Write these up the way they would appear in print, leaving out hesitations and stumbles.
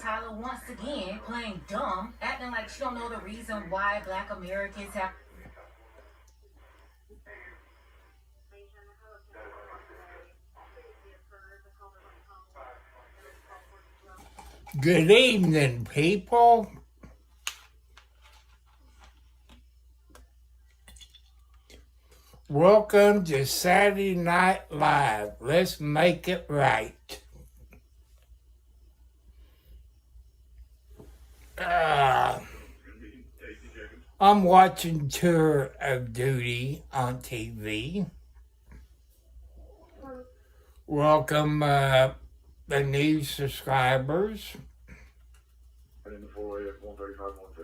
Tyler once again playing dumb, acting like she don't know the reason why Black Americans have. Good evening, people. Welcome to Saturday Night Live. Let's make it right. I'm watching Tour of Duty on TV. Welcome the new subscribers.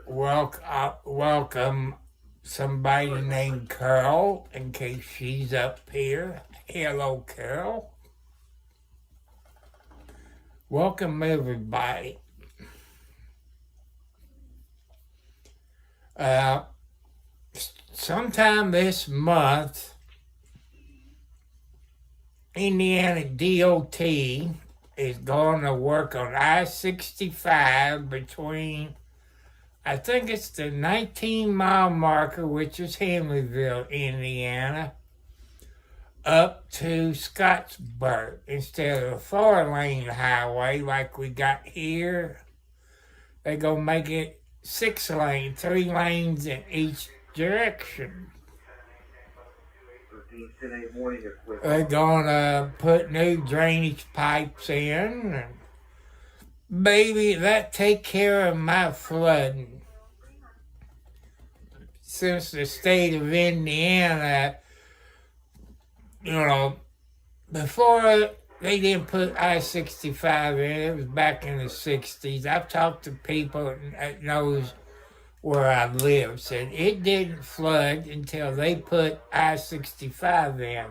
Welcome somebody named Carol, in case she's up here. Hello, Carol. Welcome, everybody. Sometime this month, Indiana DOT is going to work on I-65 between, I think it's the 19-mile marker, which is Henryville, Indiana, up to Scottsburg, instead of a 4-lane highway like we got here. They're going to make it 6 lanes, 3 lanes in each direction. They're going to put new drainage pipes in. And baby, that take care of my flooding. Since the state of Indiana, before they didn't put I-65 in, it was back in the 60s. I've talked to people that knows where I live, said it didn't flood until they put I-65 in.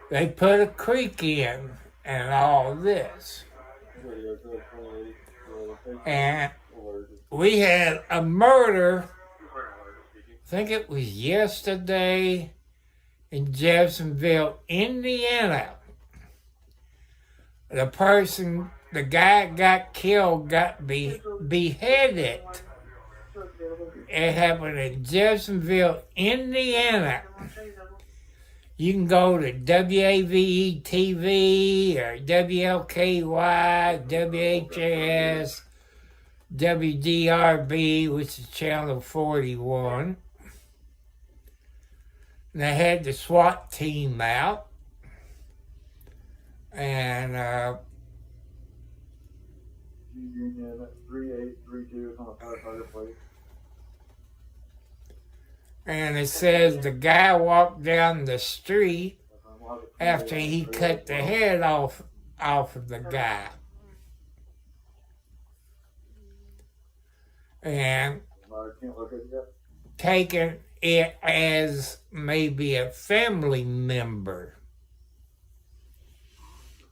They put a creek in and all this. And we had a murder, I think it was yesterday, in Jeffersonville, Indiana. The guy got killed, got beheaded. It happened in Jeffersonville, Indiana. You can go to WAVE TV or WLKY, WHAS, WDRB, which is channel 41. And they had the SWAT team out. And Union 3832 is on the firefighter plate. And it says the guy walked down the street after he cut the head off of the guy. And taking it as maybe a family member.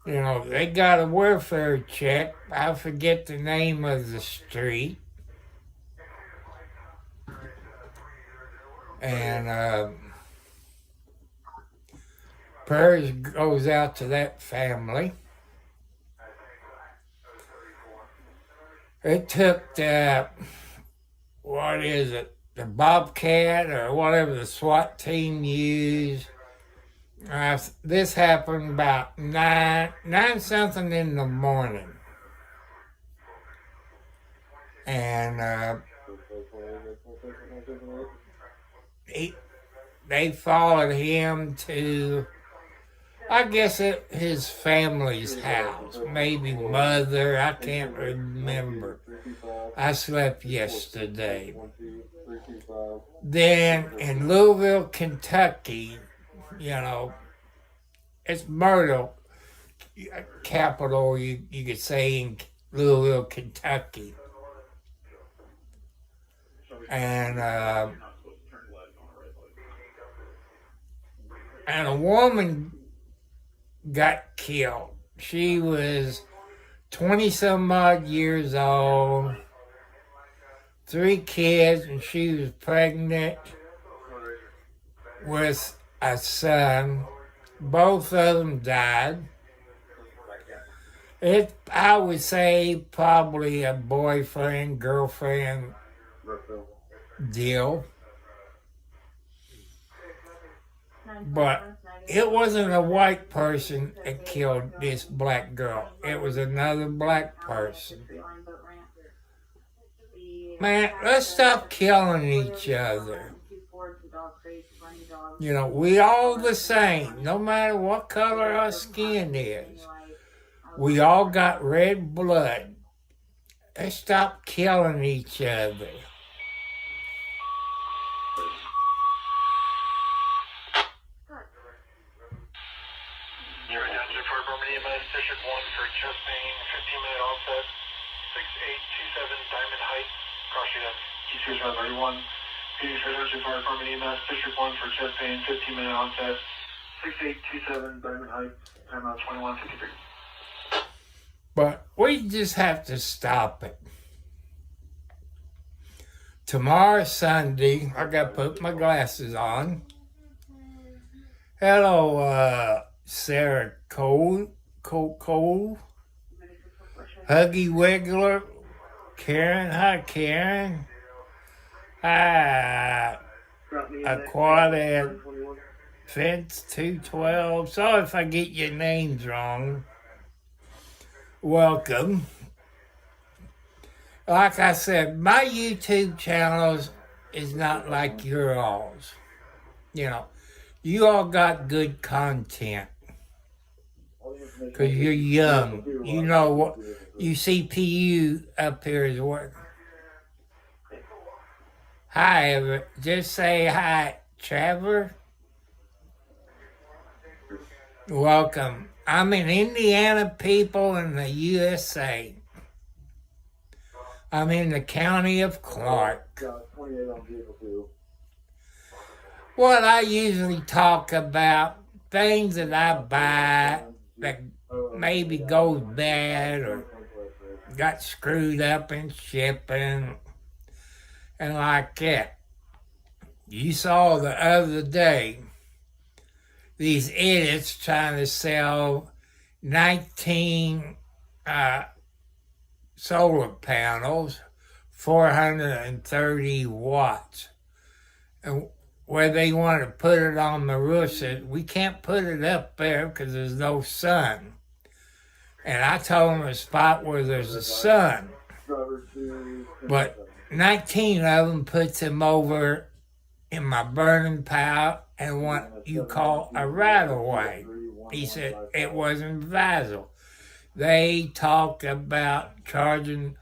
They got a welfare check. I forget the name of the street. And prayers goes out to that family. It took the Bobcat or whatever the SWAT team used. This happened about 9 something in the morning. And they followed him to, I guess, his family's house. Maybe mother, I can't remember. I slept yesterday. Then in Louisville, Kentucky, it's murder capital, you could say, in Louisville, Kentucky. And a woman got killed. She was 20-some odd years old, 3 kids, and she was pregnant with a son. Both of them died. I would say probably a boyfriend, girlfriend Brookville. deal. But it wasn't a white person that killed this black girl. It was another black person. Man, let's stop killing each other. You know, we all the same, no matter what color our skin is. We all got red blood. Let's stop killing each other. You're down for Berman EMS, District 1 for chest pain, 15-minute onset, 6827 Diamond Heights, cross sheet up. ECS Route 31, Phoenix Residential Fire Department EMS, District 1 for chest pain, 15-minute onset, 6827 Diamond Heights, timeout 2153. But we just have to stop it. Tomorrow, Sunday, I got to put my glasses on. Hello, Sarah Cole, Huggy Wiggler, Karen, hi Karen. Hi, Aquadet, Fence 212. Sorry if I get your names wrong. Welcome. Like I said, my YouTube channels is not like your all's. You know, you all got good content. Because you're young. You know what? You see PU up here is working. Hi, just say hi, Trevor. Welcome. I'm in Indiana, people, in the USA. I'm in the county of Clark. 28 on vehicle 2. What I usually talk about, things that I buy that maybe goes bad or got screwed up in shipping and like that. You saw the other day these idiots trying to sell 19 solar panels, 430 watts. And where they want to put it on the roof, said, we can't put it up there because there's no sun. And I told them a spot where there's a sun. But 19 of them puts them over in my burning pile and what you call a right-of-way. He said it wasn't Vassal. They talked about charging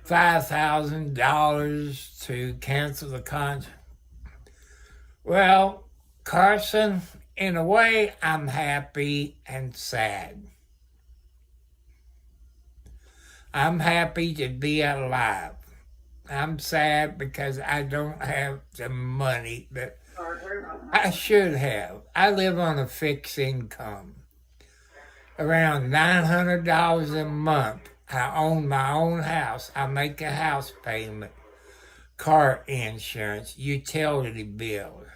$5,000 to cancel the contract. Well, Carson, in a way, I'm happy and sad. I'm happy to be alive. I'm sad because I don't have the money that I should have. I live on a fixed income. Around $900 a month. I own my own house. I make a house payment, car insurance, utility bills.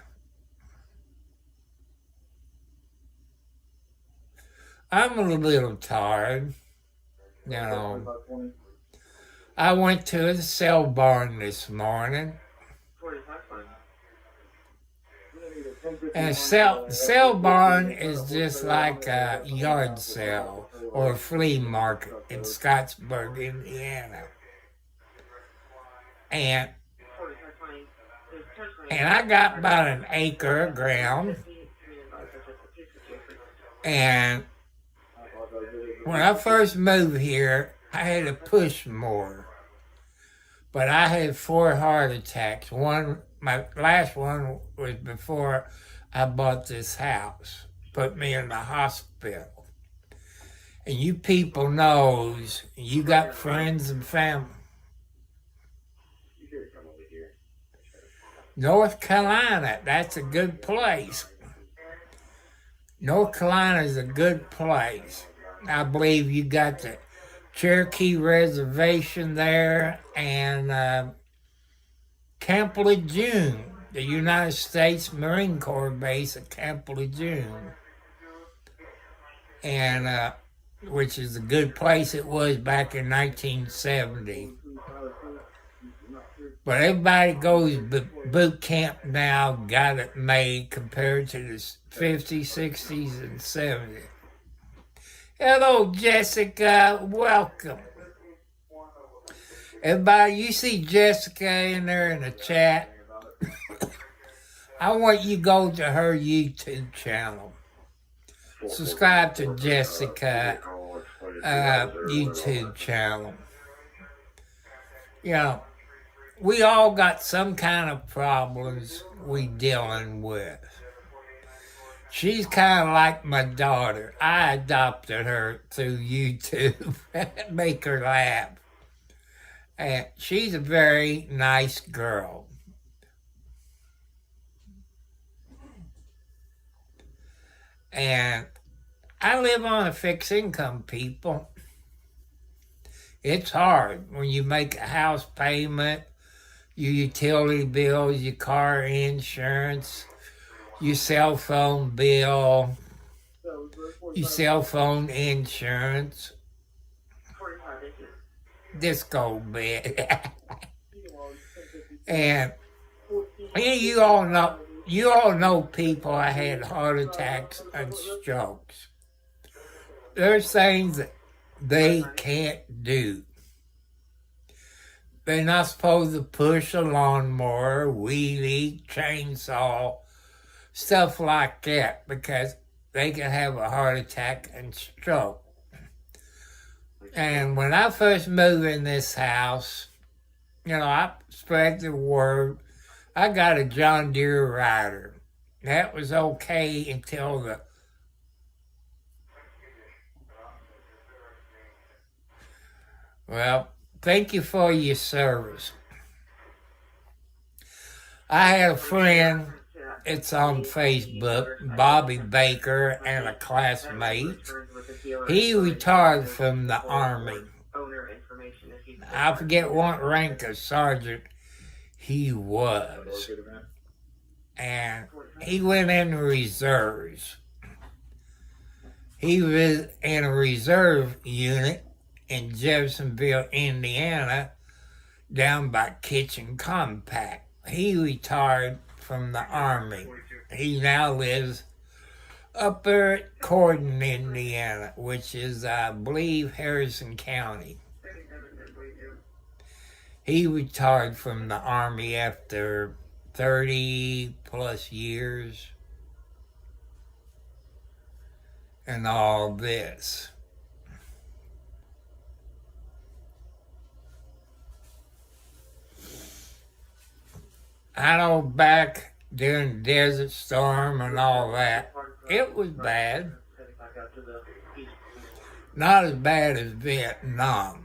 I'm a little tired, you know. I went to the sale barn this morning. And a sale barn is just like a yard sale or a flea market in Scottsburg, Indiana. And I got about an acre of ground. And when I first moved here, I had a push mower. But I had 4 heart attacks. My last one was before I bought this house. Put me in the hospital. And you people knows, you got friends and family. North Carolina, that's a good place. North Carolina is a good place. I believe you got the Cherokee Reservation there and Camp Lejeune, the United States Marine Corps base at Camp Lejeune. And which is a good place it was back in 1970. But everybody goes boot camp now, got it made compared to the 50s, 60s, and 70s. Hello, Jessica. Welcome. Everybody, you see Jessica in there in the chat? I want you to go to her YouTube channel. Subscribe to Jessica YouTube channel. You know, we all got some kind of problems we dealing with. She's kind of like my daughter. I adopted her through YouTube, make her laugh. And she's a very nice girl. And I live on a fixed income, people. It's hard when you make a house payment, your utility bills, your car insurance, your cell phone bill, your cell phone insurance, disco bed. And you all know people that had heart attacks and strokes. There's things that they can't do. They're not supposed to push a lawnmower, weed eat, chainsaw, stuff like that, because they can have a heart attack and stroke. And when I first moved in this house, you know, I spread the word. I got a John Deere rider. That was okay until the Well, thank you for your service. I had a friend, it's on Facebook, Bobby Baker, and a classmate. He retired from the Army. I forget what rank of sergeant he was. And he went in the reserves. He was in a reserve unit in Jeffersonville, Indiana, down by Kitchen Compact. He retired from the Army. He now lives up there at Corden, Indiana, which is, I believe, Harrison County. He retired from the Army after 30 plus years and all this. I know back during Desert Storm and all that, it was bad. Not as bad as Vietnam.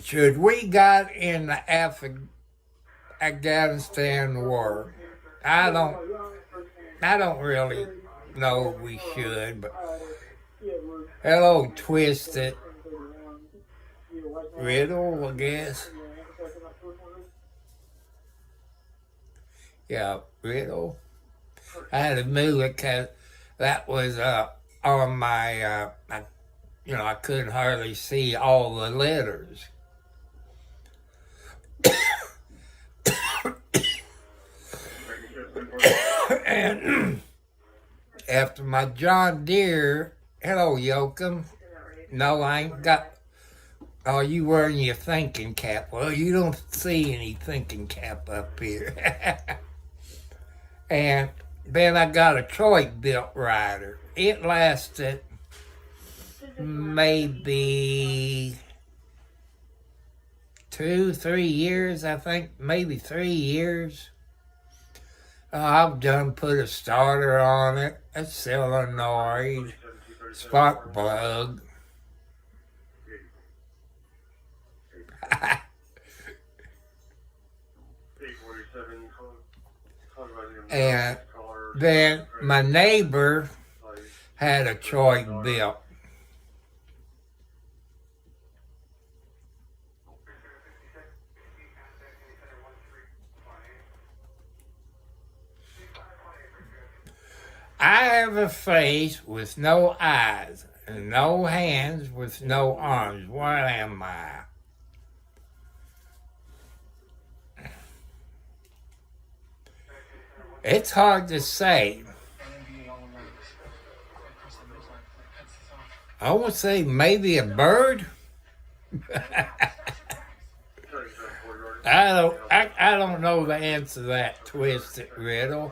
Should we got in the Afghanistan war? I don't really know we should, but hello, Twisted Riddle, I guess. Yeah, Riddle. I had to move it because that was on my, I couldn't hardly see all the letters. And after my John Deere, hello, Yoakum. No, I ain't got. Oh, you wearing your thinking cap. Well, you don't see any thinking cap up here. And then I got a Troy-built rider. It lasted maybe 2-3 years, I think. Maybe 3 years. I've done put a starter on it, a solenoid, spark plug. And then my neighbor had a Troy built. I have a face with no eyes and no hands with no arms. What am I? It's hard to say. I would say maybe a bird. I don't know the answer to that twisted riddle.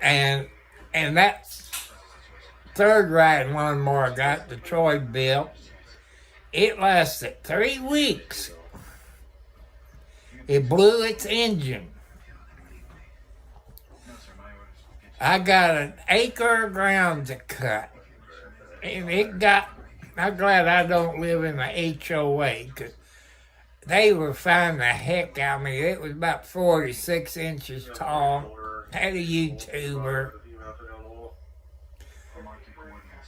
And that third riding lawnmower I got Detroit built. It lasted 3 weeks. It blew its engine. I got an acre of ground to cut. And I'm glad I don't live in the HOA, because they were finding the heck out of me. It was about 46 inches tall. Had a YouTuber.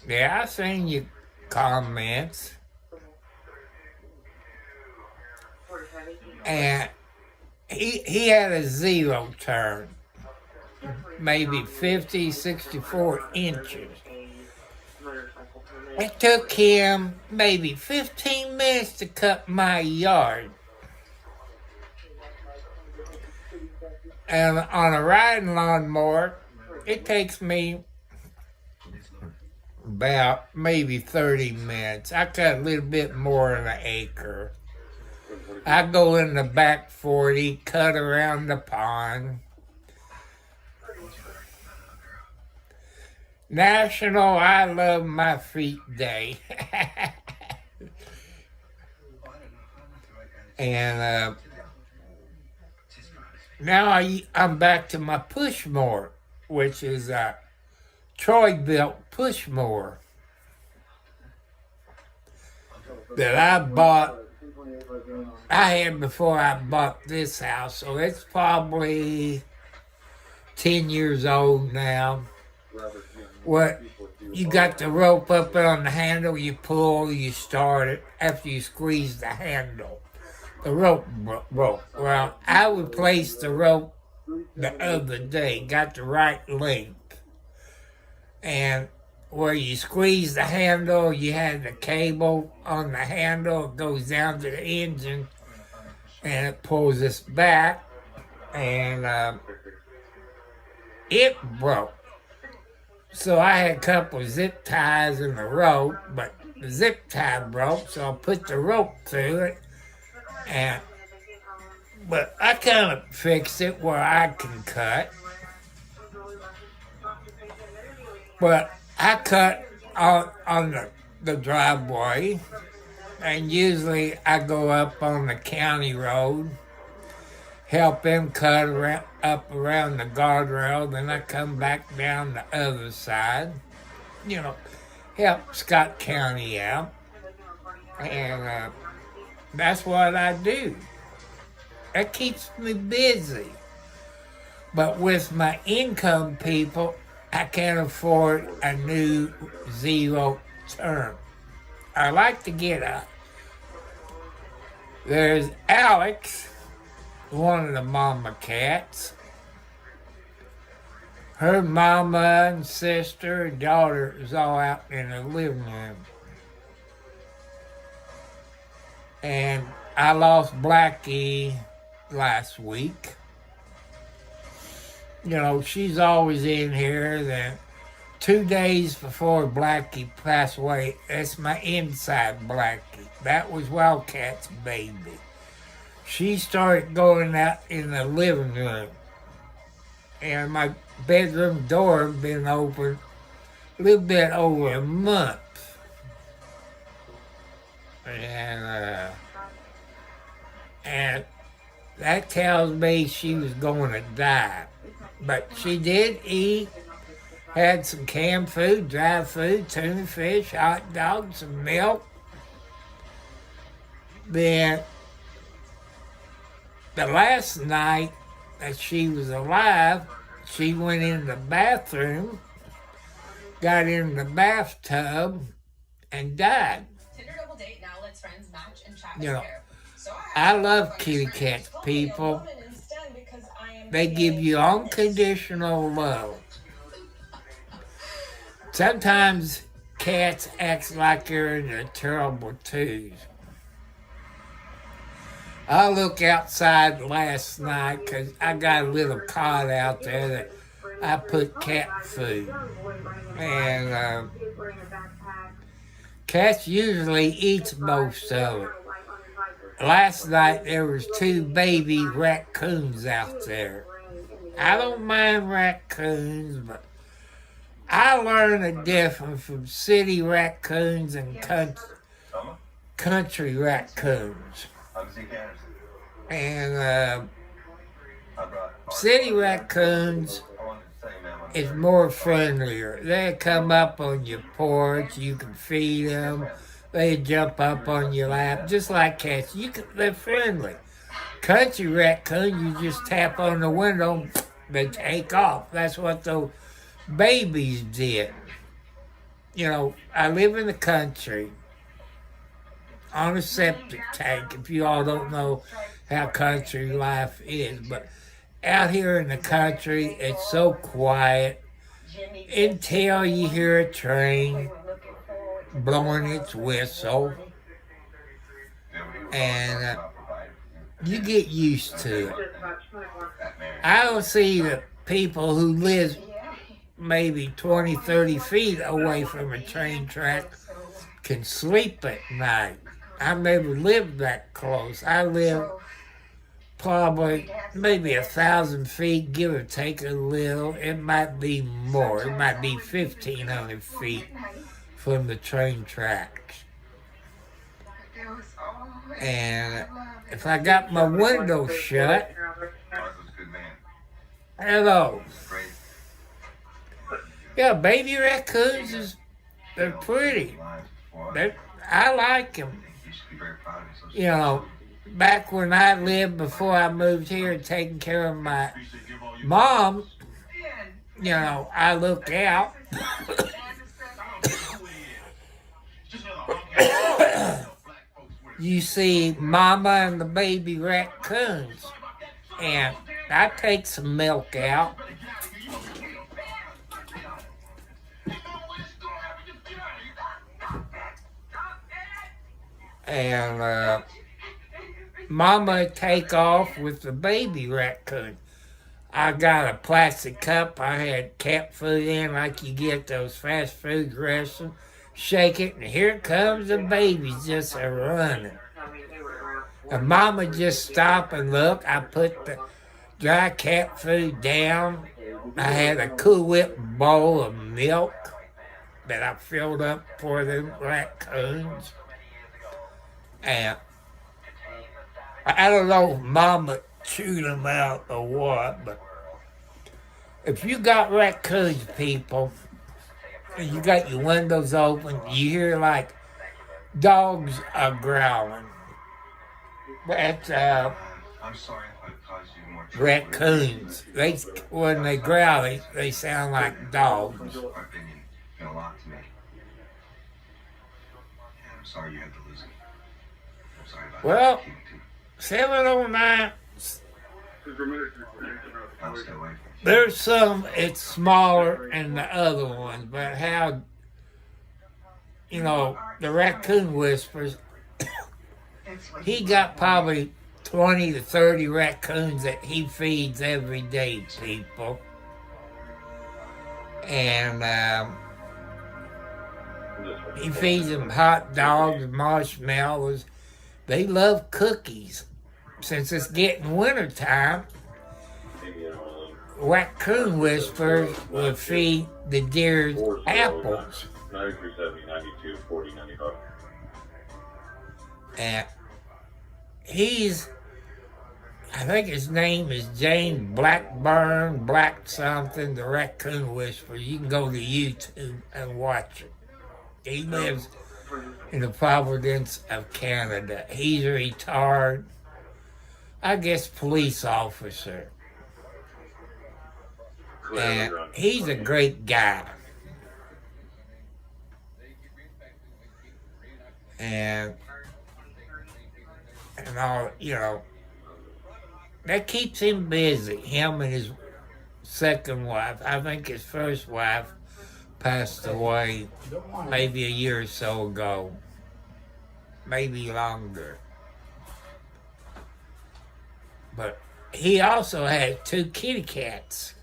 Yeah, I seen your comments. And he had a zero turn. Maybe 50, 64 inches. It took him maybe 15 minutes to cut my yard. And on a riding lawnmower, it takes me about maybe 30 minutes. I cut a little bit more than an acre. I go in the back 40, cut around the pond. National I Love My Feet Day. And now I'm back to my push mower, which is a Troy-built push mower that I bought. I had before I bought this house, so it's probably 10 years old now. What you got the rope up on the handle, you pull, you start it. After you squeeze the handle, the rope broke. Well, I replaced the rope the other day, got the right length, and where you squeeze the handle, you had the cable on the handle. It goes down to the engine, and it pulls this back, and it broke. So I had a couple of zip ties in the rope, but the zip tie broke, so I put the rope through it. But I kind of fixed it where I can cut. But I cut on the driveway, and usually I go up on the county road, help them cut up around the guardrail, then I come back down the other side, help Scott County out, and that's what I do. That keeps me busy. But with my income people, I can't afford a new zero turn. I like to get there's Alex, one of the mama cats. Her mama and sister and daughter is all out in the living room. And I lost Blackie last week. She's always in here. Then 2 days before Blackie passed away, that's my inside Blackie. That was Wildcat's baby. She started going out in the living room. And my bedroom door had been open a little bit over a month. And that tells me she was going to die. But she did eat, had some canned food, dry food, tuna fish, hot dogs, some milk. Then the last night that she was alive, she went in the bathroom, got in the bathtub, and died. Tinder double date, now let's friends match and chat. I love kitty cats, people. They give you unconditional love. Sometimes cats act like they're in a terrible twos. I look outside last night because I got a little cot out there that I put cat food. And cats usually eats most of it. Last night there was 2 baby raccoons out there. I don't mind raccoons, but I learned a difference from city raccoons and country raccoons. And city raccoons is more friendlier. They come up on your porch, you can feed them. They jump up on your lap, just like cats. They're friendly. Country raccoon, you just tap on the window, they take off. That's what those babies did. You know, I live in the country on a septic tank, if you all don't know how country life is. But out here in the country, it's so quiet until you hear a train blowing its whistle, and you get used to it. I don't see the people who live maybe 20, 30 feet away from a train track can sleep at night. I've never lived that close. I live probably maybe 1,000 feet, give or take a little. It might be more. It might be 1,500 feet from the train tracks. And if I got my window shut, hello. Yeah, baby raccoons, they're pretty. I like them. You know, back when I lived before I moved here taking care of my mom, you know, I looked out. You see mama and the baby raccoons. And I take some milk out. And mama take off with the baby raccoon. I got a plastic cup. I had cat food in like you get those fast food restaurants. Shake it, and here comes the baby just running. And mama just stop and look. I put the dry cat food down. I had a Cool Whip bowl of milk that I filled up for the raccoons. And I don't know if mama chewed them out or what, but if you got raccoons, people, and you got your windows open, you hear like dogs are growling. That's I'm sorry if I caused you more trouble. raccoons. When they growl, they sound like dogs. Your opinion meant a lot to me. And I'm sorry you had to lose it. I'm sorry about Well, that. 709, I'll stay away from you. there's some, it's smaller than the other one, but how, you know, the raccoon whispers, he got probably 20 to 30 raccoons that he feeds every day, people. And he feeds them hot dogs, marshmallows. They love cookies. Since it's getting wintertime, raccoon whispers will feed the deer apples. 9370, 92, 40, 95. And I think his name is James Blackburn, Black something, the raccoon whisperer. You can go to YouTube and watch it. He lives in the Providence of Canada. He's a retired, I guess, police officer. And he's a great guy. And all, you know, that keeps him busy, him and his second wife. I think his first wife passed away maybe a year or so ago, maybe longer. But he also had 2 kitty cats.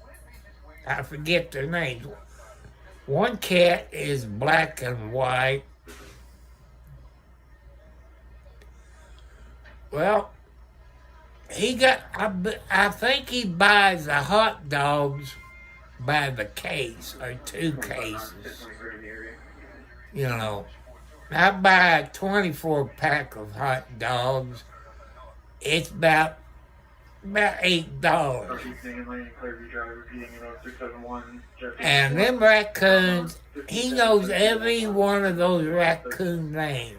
I forget their names. One cat is black and white. Well, I think he buys the hot dogs by the case, or 2 cases. You know, I buy a 24-pack of hot dogs. It's about $8. And them raccoons, he knows every one of those raccoon names.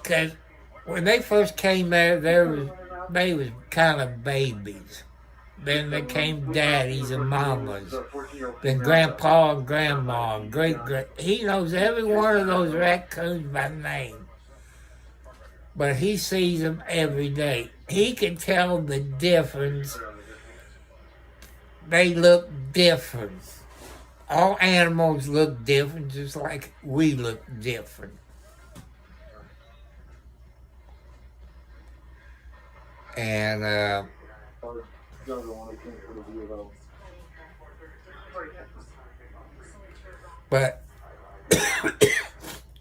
Because when they first came there, they was kind of babies. Then they came daddies and mamas. Then grandpa and grandma and great. He knows every one of those raccoons by name. But he sees them every day. He can tell the difference. They look different. All animals look different, just like we look different. And but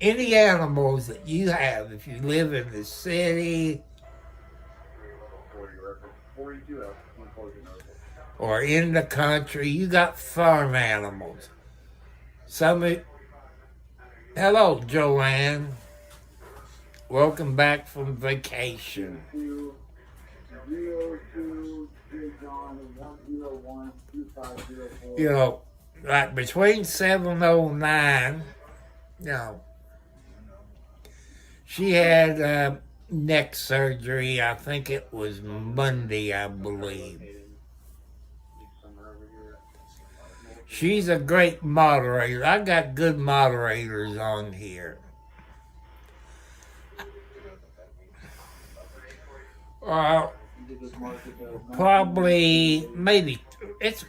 any animals that you have, if you live in the city or in the country, you got farm animals. Hello, Joanne. Welcome back from vacation. You know, like between 7:09, you know, she had neck surgery. I think it was Monday, I believe. She's a great moderator. I got good moderators on here. Probably, maybe,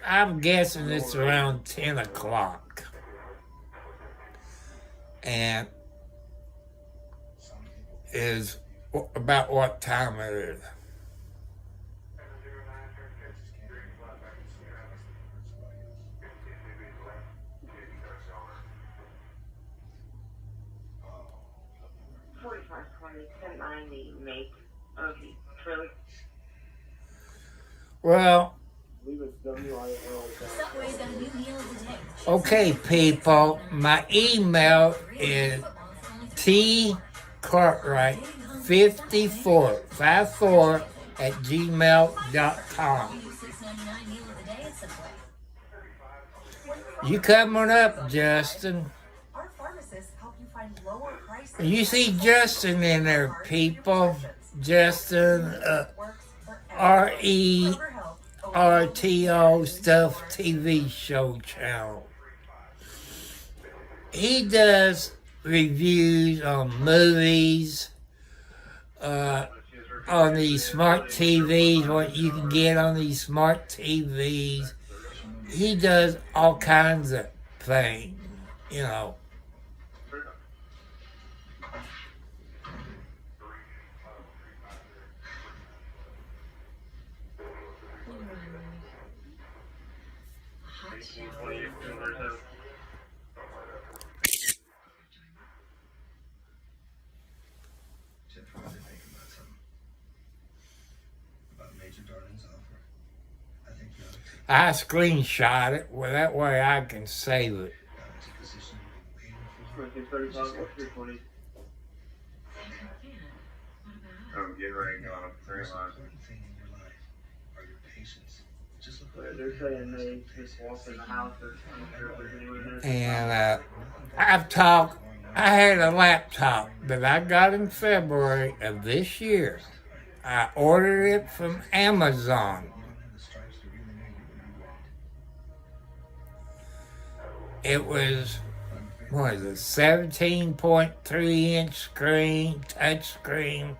I'm guessing it's around 10 o'clock. And is about what time it is. Well, okay, people, my email is tcartwright5454@gmail.com. You coming up, Justin? You see Justin in there, people. Justin, RERTO Stuff TV show channel. He does reviews on movies, on these smart TVs, what you can get on these smart TVs. He does all kinds of things, you know. I screenshot it, well, that way I can save it. I'm getting ready to go on a 3 line. They're saying they just walk in the house or And I had a laptop that I got in February of this year. I ordered it from Amazon. It was, 17.3 inch screen, touch screen,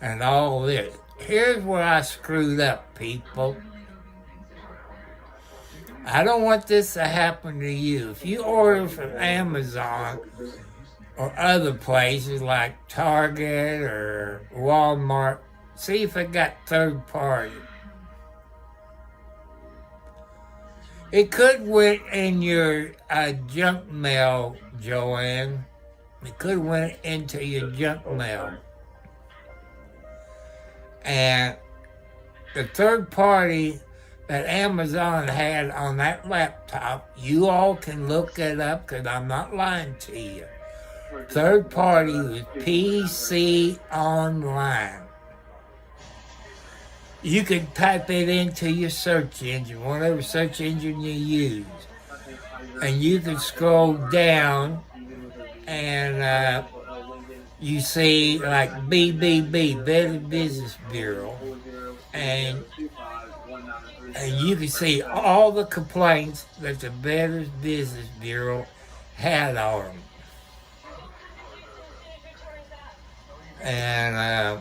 and all this. here's where I screwed up, people. I don't want this to happen to you. If you order from Amazon or other places like Target or Walmart, see if it got third party. It could went in your junk mail, Joanne. It could went into your junk mail. And the third party that Amazon had on that laptop, you all can look it up because I'm not lying to you. Third party was PC Online. You can type it into your search engine, whatever search engine you use. And you can scroll down and you see like BBB, Better Business Bureau. And you can see all the complaints that the Better Business Bureau had on them. And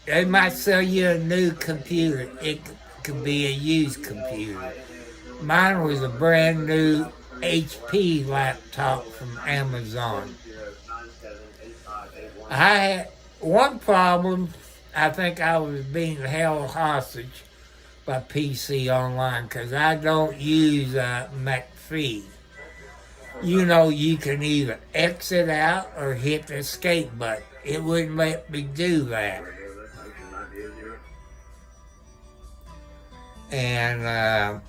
they might sell you a new computer. It could be a used computer. Mine was a brand new HP laptop from Amazon. I had one problem. I think I was being held hostage by PC Online because I don't use McAfee. You know, you can either exit out or hit the escape button. It wouldn't let me do that. And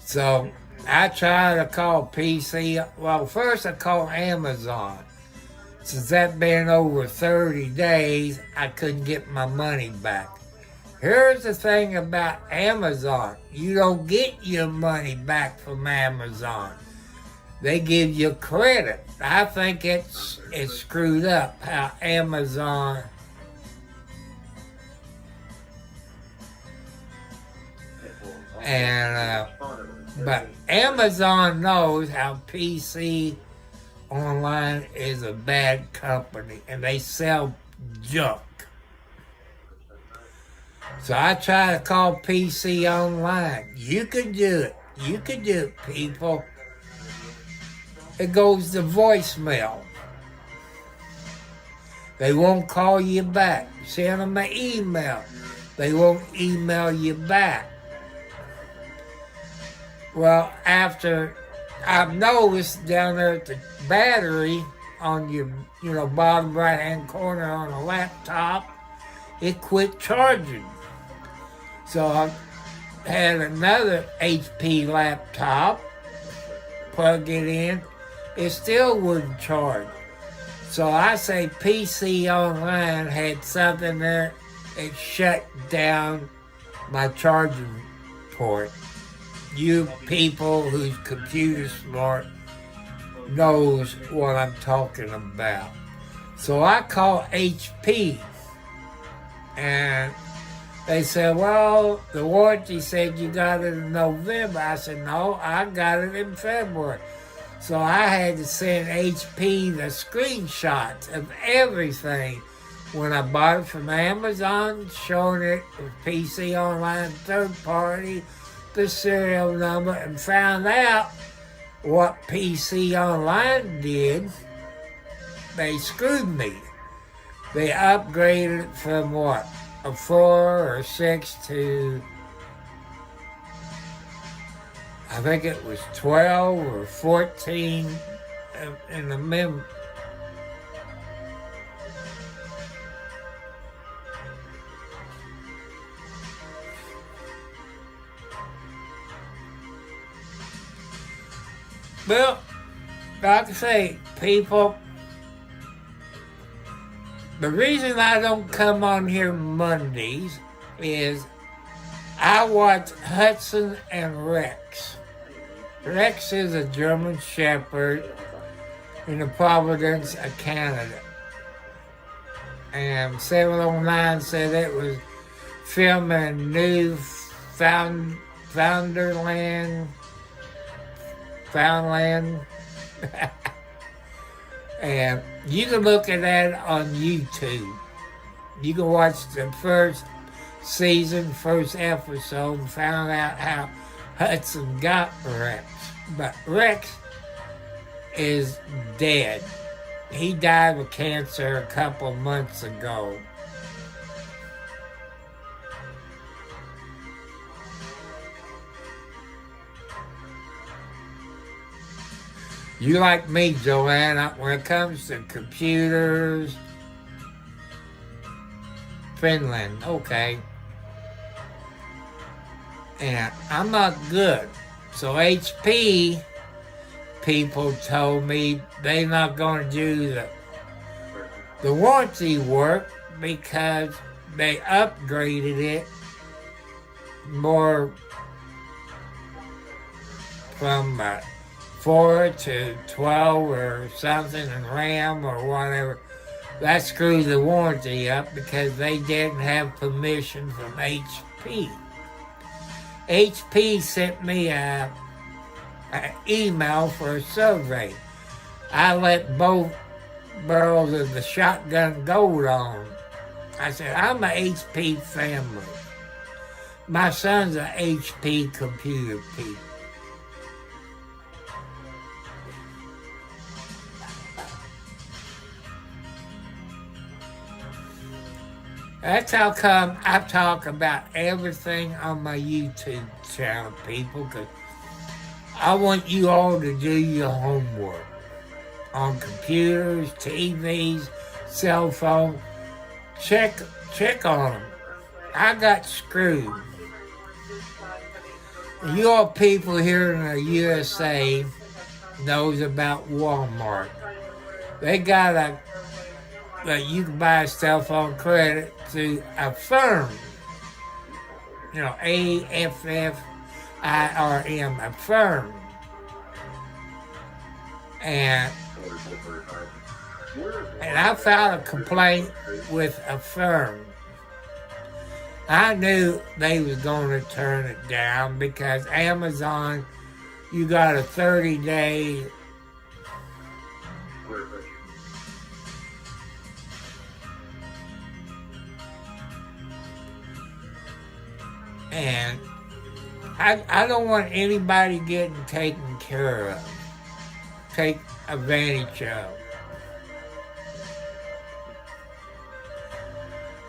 so I tried to call PC. Well, first I called Amazon. Since that been over 30 days, I couldn't get my money back. Here's the thing about Amazon. You don't get your money back from Amazon. They give you credit. I think it's screwed up how Amazon but Amazon knows how PC Online is a bad company and they sell junk. So I try to call PC Online. You can do it. You can do it, people. It goes to voicemail. They won't call you back. Send them an email. They won't email you back. Well, after I've noticed down there at the battery on your, bottom right-hand corner on a laptop, it quit charging. So I had another HP laptop, plug it in, it still wouldn't charge. So I say PC Online had something there, it shut down my charging port. You people whose computer smart knows what I'm talking about. So I call HP and they said, well, the warranty said you got it in November. I said, no, I got it in February. So I had to send HP the screenshots of everything when I bought it from Amazon, showing it with PC Online third party, the serial number, and found out what PC Online did. They screwed me. They upgraded it from what? A 4 or 6 to, I think it was 12 or 14 in the mem. Well, like I say, people, the reason I don't come on here Mondays is I watch Hudson and Rex. Rex is a German Shepherd in the Providence of Canada. And 709 said it was filming Foundland, And you can look at that on YouTube. You can watch the first season, first episode, and find out how Hudson got Rex. But Rex is dead. He died of cancer a couple months ago. You like me, Joanna, when it comes to computers, Finland, okay. And I'm not good. So HP people told me they're not going to do the warranty work because they upgraded it more from 4 to 12 or something in RAM or whatever. That screwed the warranty up because they didn't have permission from HP. HP sent me an email for a survey. I let both barrels of the shotgun gold on. I said, I'm an HP family. My son's an HP computer people. That's how come I talk about everything on my YouTube channel, people, because I want you all to do your homework on computers, TVs, cell phone. Check on them. I got screwed. You all people here in the USA knows about Walmart. They got you can buy a cell phone credit through Affirm. You know, AFFIRM, Affirm. And I filed a complaint with Affirm. I knew they was going to turn it down because Amazon, you got a 30-day and I don't want anybody getting taken care of, take advantage of.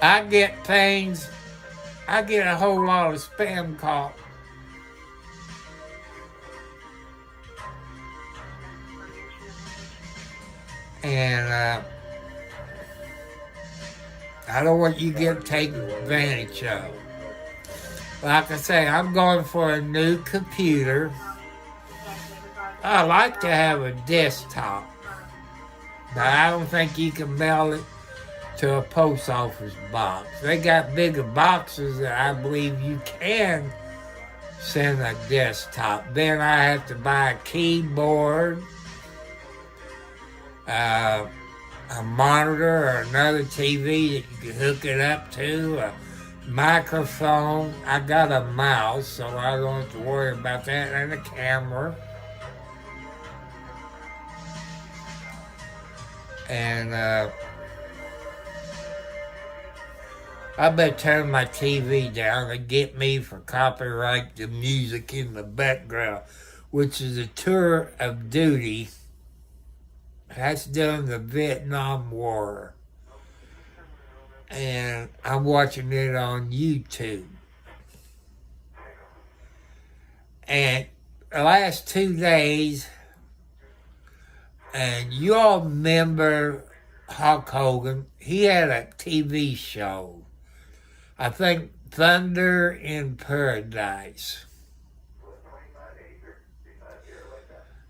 I get a whole lot of spam calls. And I don't want you to get taken advantage of. Like I say, I'm going for a new computer. I like to have a desktop, but I don't think you can mail it to a post office box. They got bigger boxes that I believe you can send a desktop. Then I have to buy a keyboard, a monitor or another TV that you can hook it up to, a microphone. I got a mouse, so I don't have to worry about that, and a camera. And I better turn my TV down and get me for copyright the music in the background, which is a tour of duty. That's during the Vietnam War. And I'm watching it on YouTube. And the last 2 days, and you all remember Hulk Hogan, he had a TV show. I think Thunder in Paradise.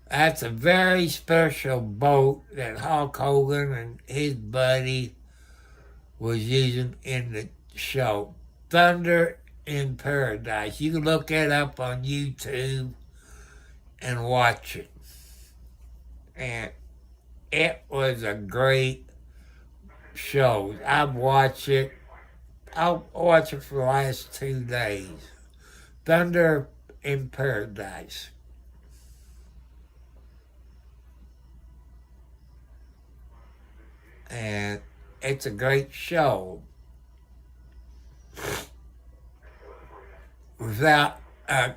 That's a very special boat that Hulk Hogan and his buddy was using in the show. Thunder in Paradise. You can look it up on YouTube and watch it. And it was a great show. I've watched it. I'll watch it for the last 2 days. Thunder in Paradise. and it's a great show. Without a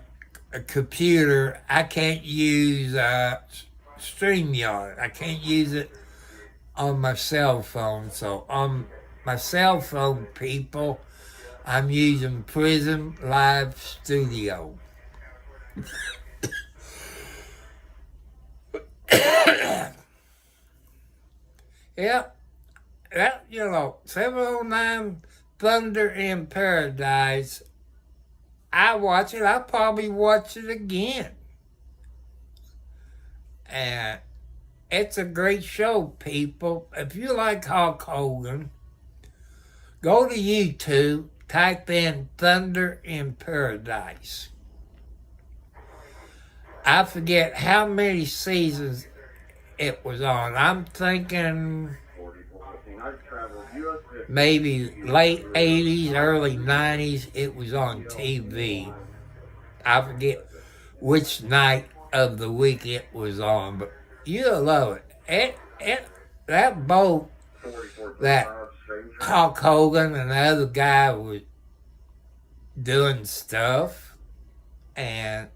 computer, I can't use StreamYard. I can't use it on my cell phone. So on my cell phone, people, I'm using Prism Live Studio. Yeah, that, 709 Thunder in Paradise. I watch it. I'll probably watch it again. And it's a great show, people. If you like Hulk Hogan, go to YouTube, type in Thunder in Paradise. I forget how many seasons it was on. I'm thinking maybe late 80s, early 90s, it was on TV. I forget which night of the week it was on, but you'll love it. That boat that Hulk Hogan and the other guy was doing stuff, and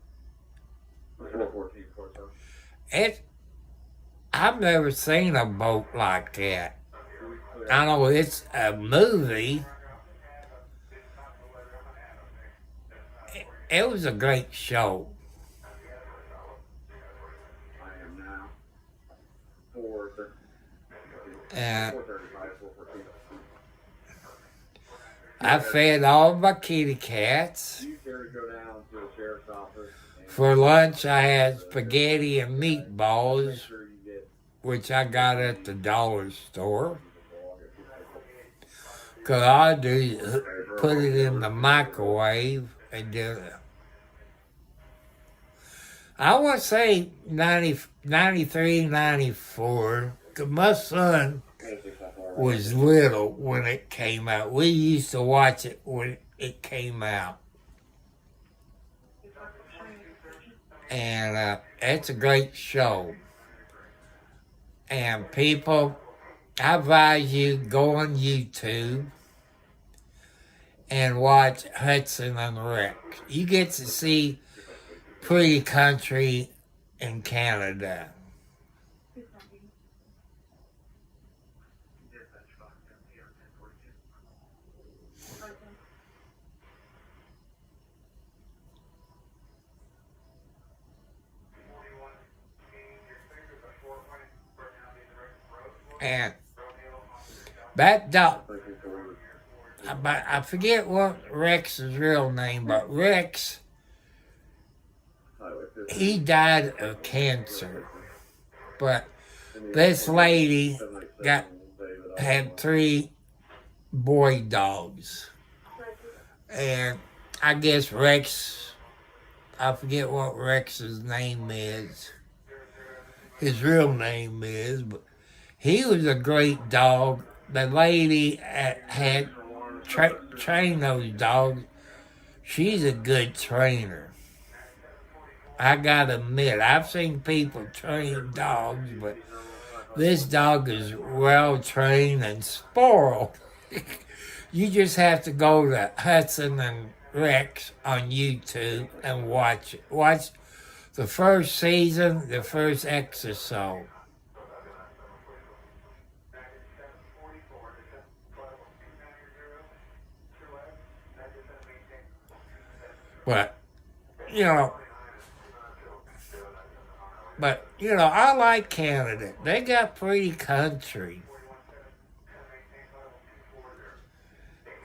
I've never seen a boat like that. I know it's a movie. It was a great show. And I fed all my kitty cats. For lunch, I had spaghetti and meatballs, which I got at the dollar store. Because all I do is put it in the microwave and do it. I want to say 93, 94, because my son was little when it came out. We used to watch it when it came out. And it's a great show. And people, I advise you go on YouTube and watch Hudson and Rex. You get to see pretty country in Canada. And that dog, I forget what Rex's real name, but Rex, he died of cancer. But this lady had 3 boy dogs. And I guess Rex, I forget what Rex's name is. His real name is, but he was a great dog. The lady had trained those dogs. She's a good trainer. I gotta admit, I've seen people train dogs, but this dog is well trained and spoiled. You just have to go to Hudson and Rex on YouTube and watch it. Watch the first season, the first episode. But, I like Canada. They got pretty country.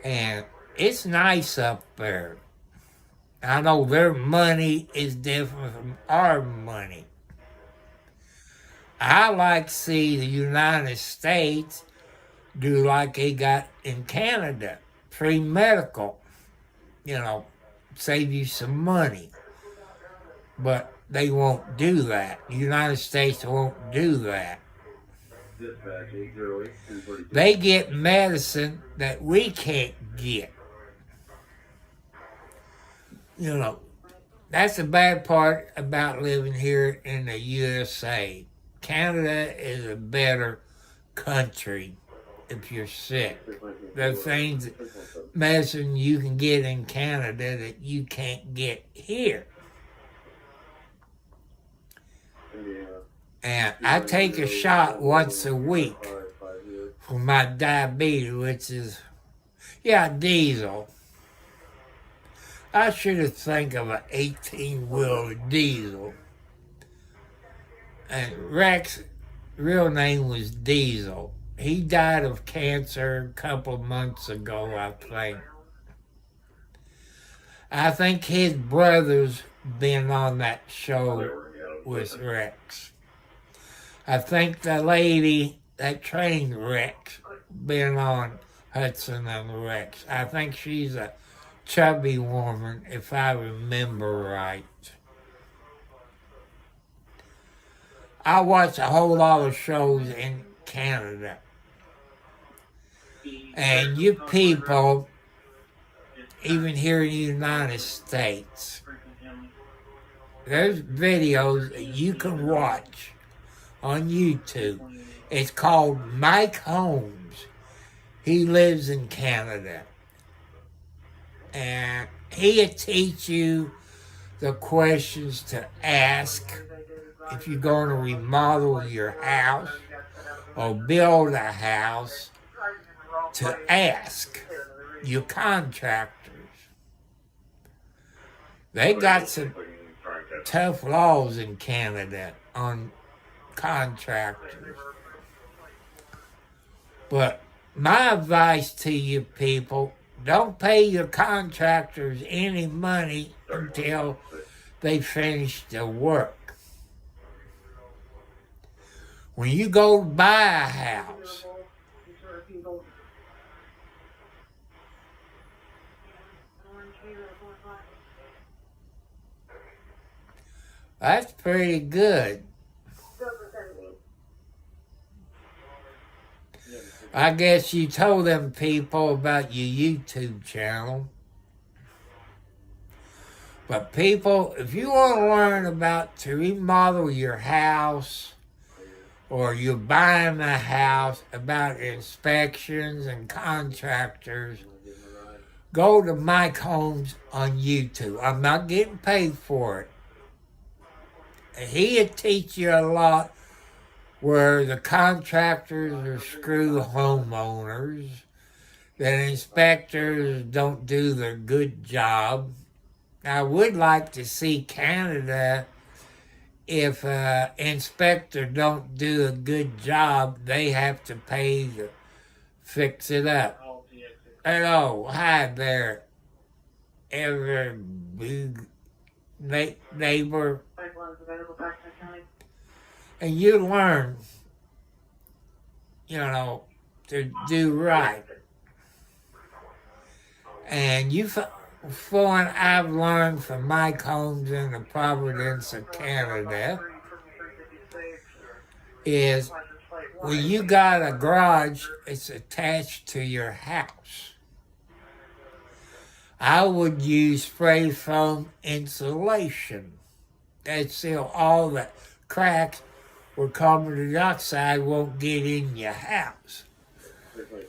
And it's nice up there. I know their money is different from our money. I like to see the United States do like they got in Canada. Free medical. Save you some money. But they won't do that. The United States won't do that. They get medicine that we can't get. That's the bad part about living here in the USA. Canada is a better country. if you're sick. The things, medicine you can get in Canada that you can't get here. And I take a shot once a week for my diabetes, which is, diesel. I should have think of an 18-wheeler diesel. And Rex' real name was Diesel. He died of cancer a couple of months ago, I think. I think his brother's been on that show with Rex. I think the lady that trained Rex been on Hudson and Rex. I think she's a chubby woman, if I remember right. I watch a whole lot of shows in Canada. And you people, even here in the United States, there's videos that you can watch on YouTube. It's called Mike Holmes. He lives in Canada. And he'll teach you the questions to ask if you're going to remodel your house or build a house, to ask your contractors. They got some tough laws in Canada on contractors. But my advice to you people, don't pay your contractors any money until they finish the work. When you go buy a house, that's pretty good. I guess you told them people about your YouTube channel. But people, if you want to learn about to remodel your house, or you're buying a house, about inspections and contractors, go to Mike Holmes on YouTube. I'm not getting paid for it. He'll teach you a lot where the contractors are screw homeowners, that inspectors don't do their good job. I would like to see Canada, if an inspector don't do a good job, they have to pay to fix it up. Hello, hi there, every big neighbor. And you learn, to do right. And for what I've learned from Mike Holmes in the Providence of Canada is when you got a garage, it's attached to your house. I would use spray foam insulation. That'd seal all the cracks where carbon dioxide won't get in your house.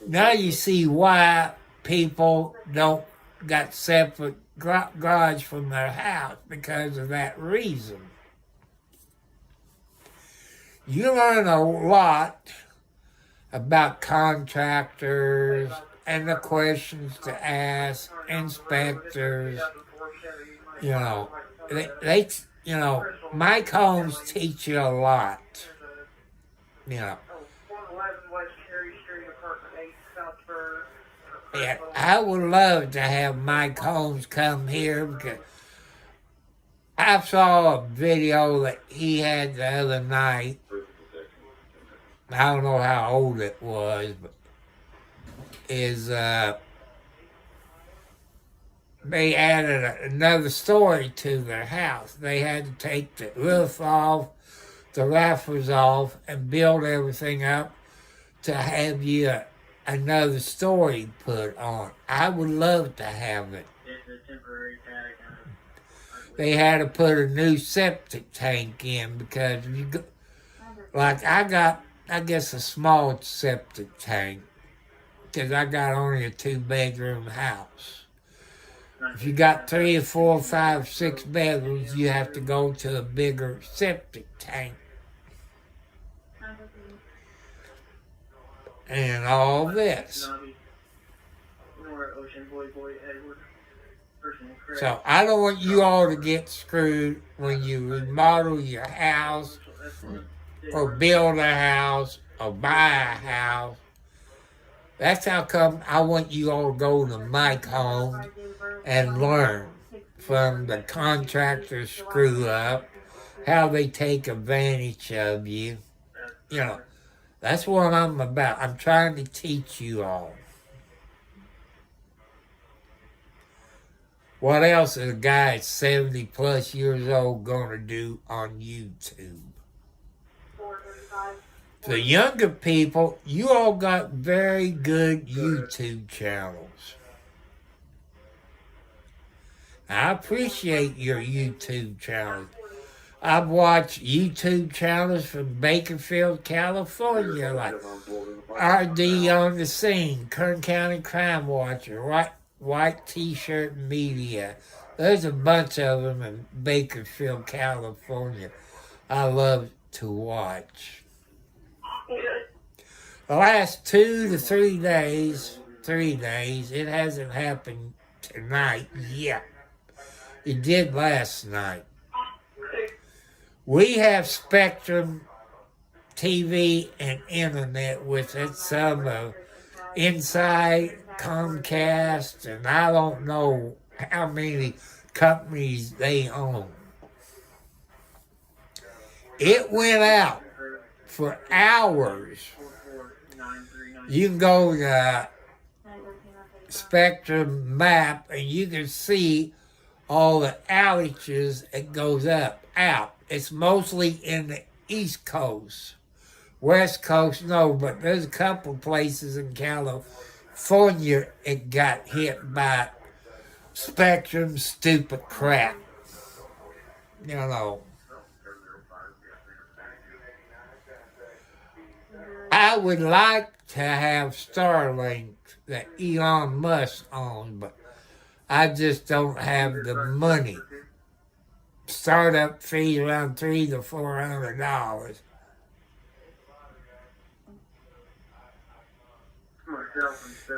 Now you see why people don't got separate garage from their house, because of that reason. You learn a lot about contractors and the questions to ask, inspectors. They Mike Holmes teach you a lot. Yeah, I would love to have Mike Holmes come here, because I saw a video that he had the other night. I don't know how old it was, but they added another story to their house. They had to take the roof off, the rafters off, and build everything up to have you another story put on. I would love to have it. They had to put a new septic tank in, because if you go, like I got, I guess, a small septic tank. because I got only a 2-bedroom house. If you got 3 or 4 or 5, 6 bedrooms, you have to go to a bigger septic tank. And all this. So I don't want you all to get screwed when you remodel your house or build a house or buy a house. That's how come I want you all to go to Mike Home and learn from the contractors screw up, how they take advantage of you. You know, that's what I'm about. I'm trying to teach you all. What else is a guy 70 plus years old gonna do on YouTube? The younger people, you all got very good YouTube channels. I appreciate your YouTube channels. I've watched YouTube channels from Bakersfield, California, like RD on the Scene, Kern County Crime Watcher, White T-Shirt Media. There's a bunch of them in Bakersfield, California. I love to watch. The last 2 to 3 days, it hasn't happened tonight yet. It did last night. We have Spectrum TV and internet with it, some of Inside, Comcast, and I don't know how many companies they own. It went out for hours. You can go to Spectrum map and you can see all the outages it goes out. It's mostly in the East Coast. West Coast, no, but there's a couple places in California it got hit by Spectrum stupid crap. You know. I would like to have Starlink that Elon Musk owns, but I just don't have the money. Startup fee around $300 to $400.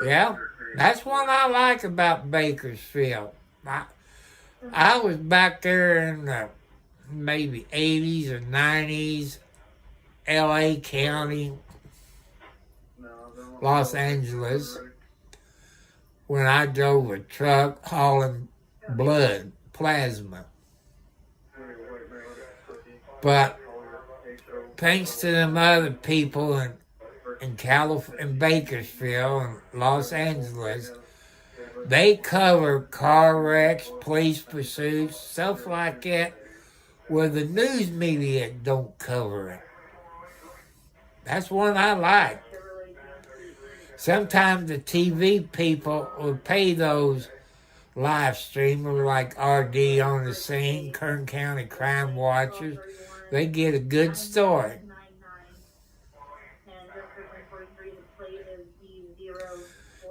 Yeah, that's what I like about Bakersfield. I was back there in the maybe 80s or 90s, LA County, Los Angeles, when I drove a truck hauling blood, plasma. But thanks to them other people in Bakersfield and Los Angeles, they cover car wrecks, police pursuits, stuff like that, where the news media don't cover it. That's what I like. Sometimes the TV people will pay those live streamers like RD on the Scene, Kern County Crime Watchers. They get a good story.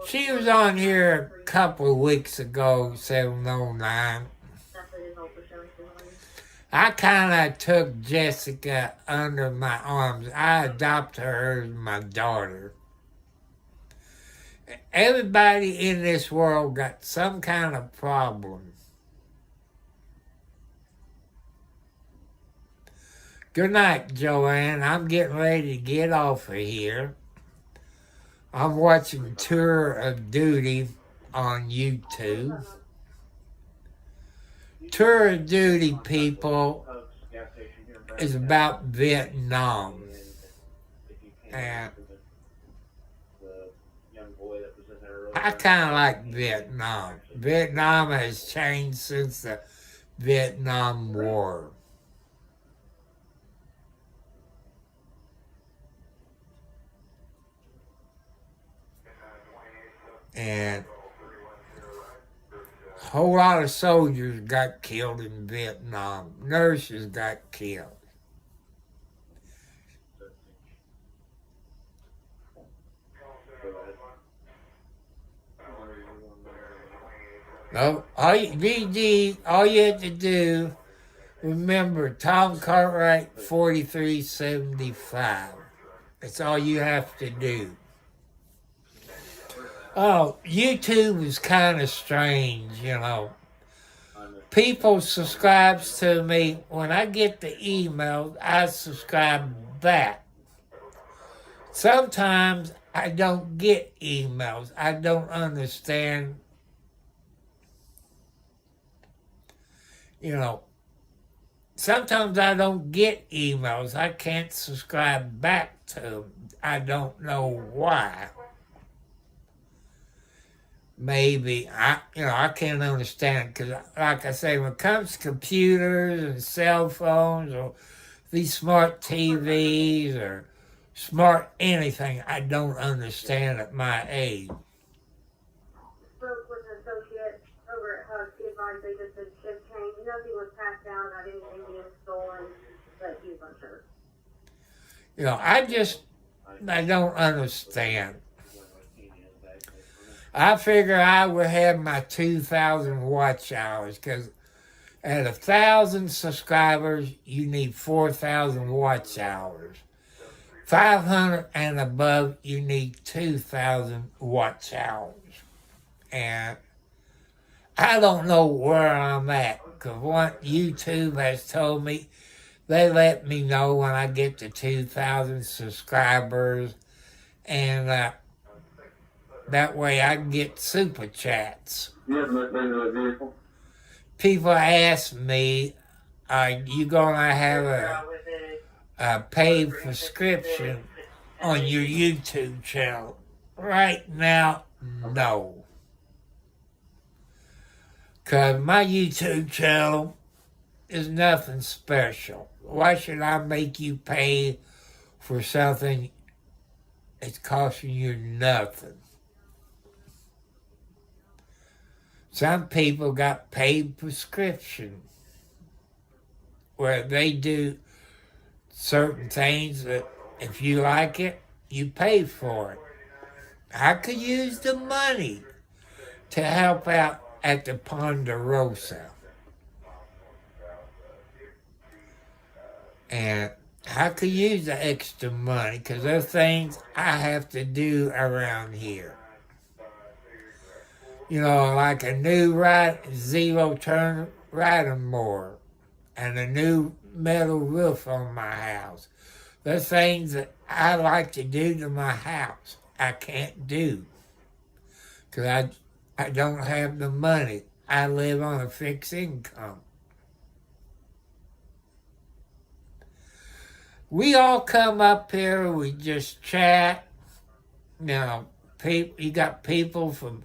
She was on here a couple of weeks ago, 709. I kind of took Jessica under my arms. I adopted her as my daughter. Everybody in this world got some kind of problem. Good night, Joanne. I'm getting ready to get off of here. I'm watching Tour of Duty on YouTube. Tour of Duty, people, is about Vietnam. And I kind of like Vietnam. Vietnam has changed since the Vietnam War. And a whole lot of soldiers got killed in Vietnam. Nurses got killed. No, all you have to do, remember Tom Cartwright 4375. That's all you have to do. Oh, YouTube is kind of strange, you know. People subscribes to me. When I get the emails, I subscribe back. Sometimes I don't get emails. I don't understand. You know, sometimes I don't get emails. I can't subscribe back to them. I don't know why. Maybe I can't understand, because, like I say, when it comes to computers and cell phones or these smart TVs or smart anything, I don't understand at my age. Spoke with an associate over at Hug. He advised they just did shift change. Nothing was passed down, not anything being stolen, but he's unsure. You know, I don't understand. I figure I would have my 2,000 watch hours, because at 1,000 subscribers, you need 4,000 watch hours. 500 and above, you need 2,000 watch hours. And I don't know where I'm at, because what YouTube has told me, they let me know when I get to 2,000 subscribers, and that way I can get super chats. You haven't looked into the vehicle? People ask me, are you going to have a paid subscription on your YouTube channel? Right now, no. Because my YouTube channel is nothing special. Why should I make you pay for something that's costing you nothing? Some people got paid prescription where they do certain things that if you like it, you pay for it. I could use the money to help out at the Ponderosa. And I could use the extra money, because there's things I have to do around here. You know, like a new zero-turn riding mower and a new metal roof on my house. There's things that I like to do to my house I can't do, because I don't have the money. I live on a fixed income. We all come up here, we just chat. You know, you got people from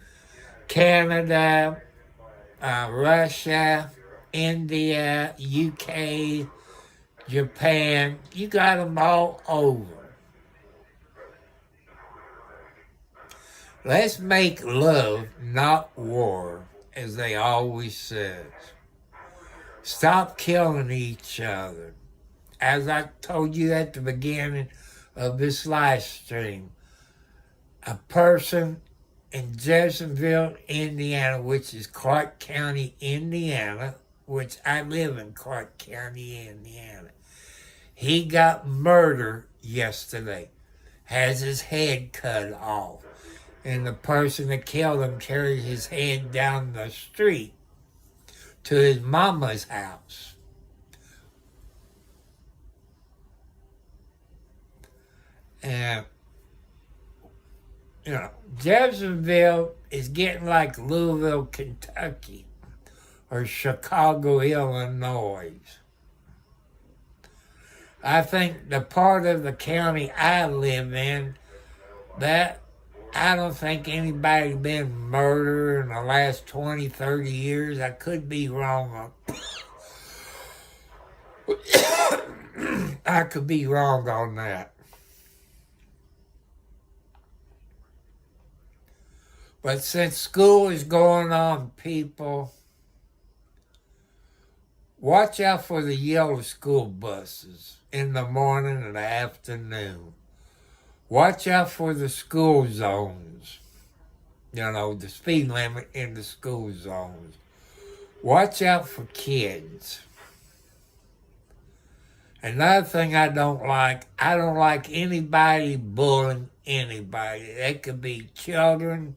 Canada, Russia, India, UK, Japan. You got them all over. Let's make love, not war, as they always says. Stop killing each other. As I told you at the beginning of this live stream, a person in Jeffersonville, Indiana, which is Clark County, Indiana, which I live in Clark County, Indiana. He got murdered yesterday, has his head cut off, and the person that killed him carried his head down the street to his mama's house. And, you know, Jeffersonville is getting like Louisville, Kentucky, or Chicago, Illinois. I think the part of the county I live in, that I don't think anybody's been murdered in the last 20, 30 years. I could be wrong on I could be wrong on that. But since school is going on, people, watch out for the yellow school buses in the morning and the afternoon. Watch out for the school zones. the speed limit in the school zones. Watch out for kids. Another thing I don't like anybody bullying anybody. They could be children,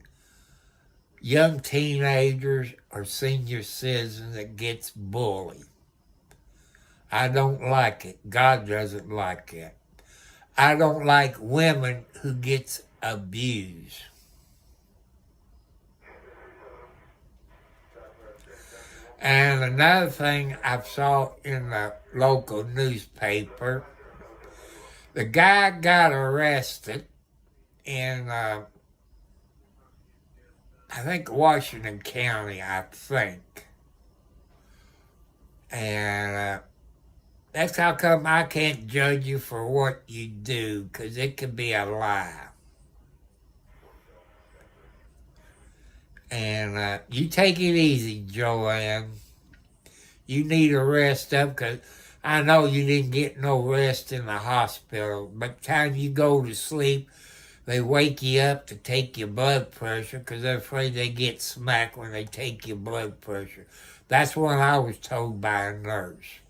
young teenagers, or senior citizens that gets bullied. I don't like it. God doesn't like it. I don't like women who gets abused. And another thing I saw in the local newspaper, the guy got arrested in, I think, Washington County, I think. And that's how come I can't judge you for what you do, because it could be a lie. And you take it easy, Joanne. You need to rest up, because I know you didn't get no rest in the hospital. By the time you go to sleep, they wake you up to take your blood pressure, because they're afraid they get smacked when they take your blood pressure. That's what I was told by a nurse.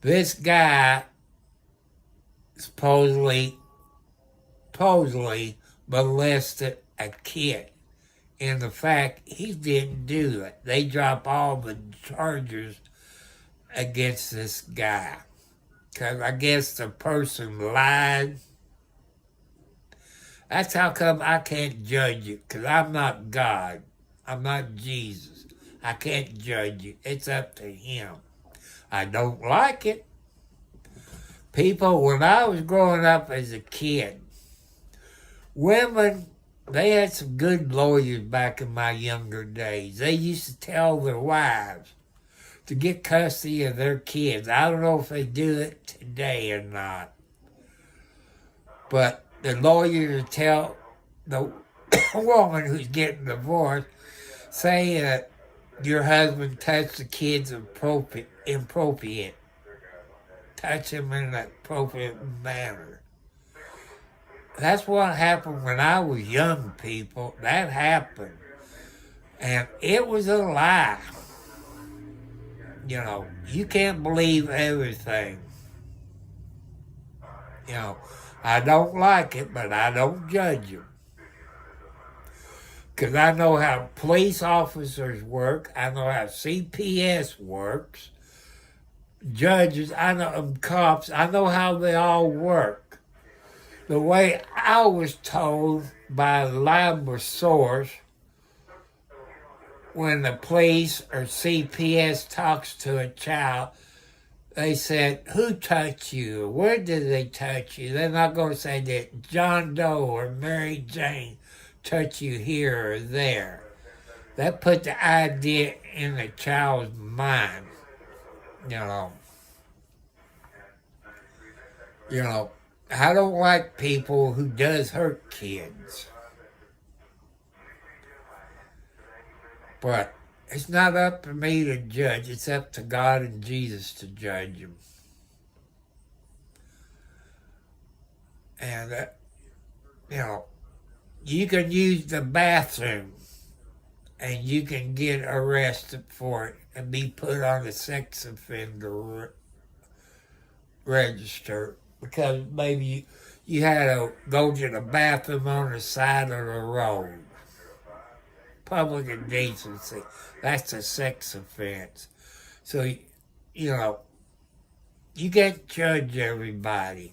This guy supposedly molested a kid. And the fact he didn't do it. They drop all the charges against this guy. Because I guess the person lied. That's how come I can't judge you. Because I'm not God. I'm not Jesus. I can't judge you. It's up to him. I don't like it. People, when I was growing up as a kid, women, they had some good lawyers back in my younger days. They used to tell their wives to get custody of their kids. I don't know if they do it today or not. But the lawyer would tell the woman who's getting divorced, say that your husband touched the kids inappropriate. Touch them in an appropriate manner. That's what happened when I was young, people. That happened. And it was a lie. You can't believe everything. I don't like it, but I don't judge them. Because I know how police officers work. I know how CPS works. Judges, I know cops. I know how they all work. The way I was told by a reliable source, when the police or CPS talks to a child, they said, who touched you? Where did they touch you? They're not going to say that John Doe or Mary Jane touched you here or there. That put the idea in the child's mind. I don't like people who does hurt kids. But it's not up to me to judge. It's up to God and Jesus to judge them. And, you can use the bathroom and you can get arrested for it and be put on the sex offender register because maybe you had to go to the bathroom on the side of the road. Public indecency. That's a sex offense. So, you can't judge everybody.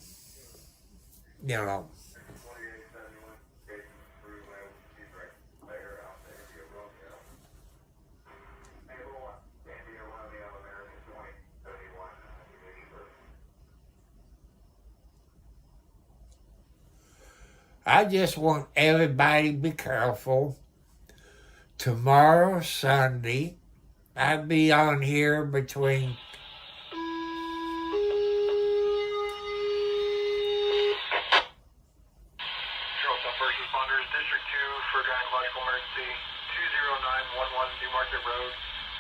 I just want everybody to be careful. Tomorrow, Sunday, I'll be on here between Charlestown First Responders, District 2 for gynecological emergency, 20911 New Market Road,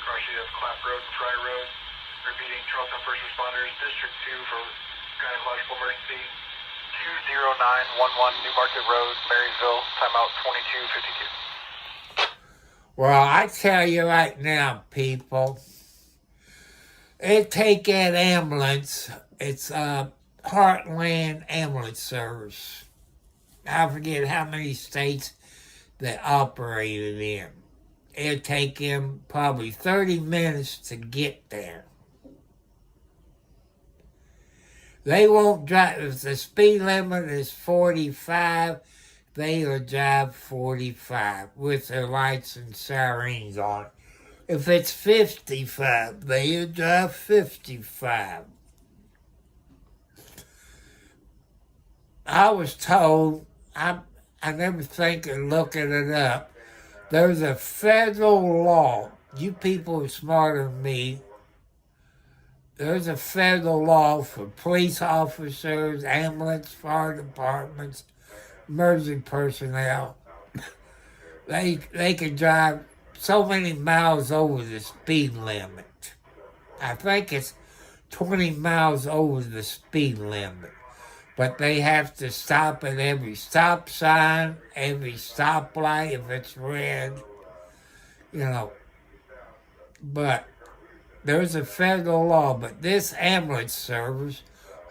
cross sheet of Clap Road and Fry Road. Repeating, Charlestown First Responders, District 2 for gynecological emergency, 20911 Newmarket Road, Marysville, timeout 2252. Well, I tell you right now, people, it take that ambulance. It's Heartland Ambulance Service. I forget how many states they operated in. It'll take them probably 30 minutes to get there. They won't drive. If the speed limit is 45, they'll drive 45 with their lights and sirens on. If it's 55, they'll drive 55. I was told, I never think of looking it up, there's a federal law. You people are smarter than me. There's a federal law for police officers, ambulance, fire departments, emergency personnel. They can drive so many miles over the speed limit. I think it's 20 miles over the speed limit. But they have to stop at every stop sign, every stoplight if it's red, you know. But there's a federal law. But this ambulance service,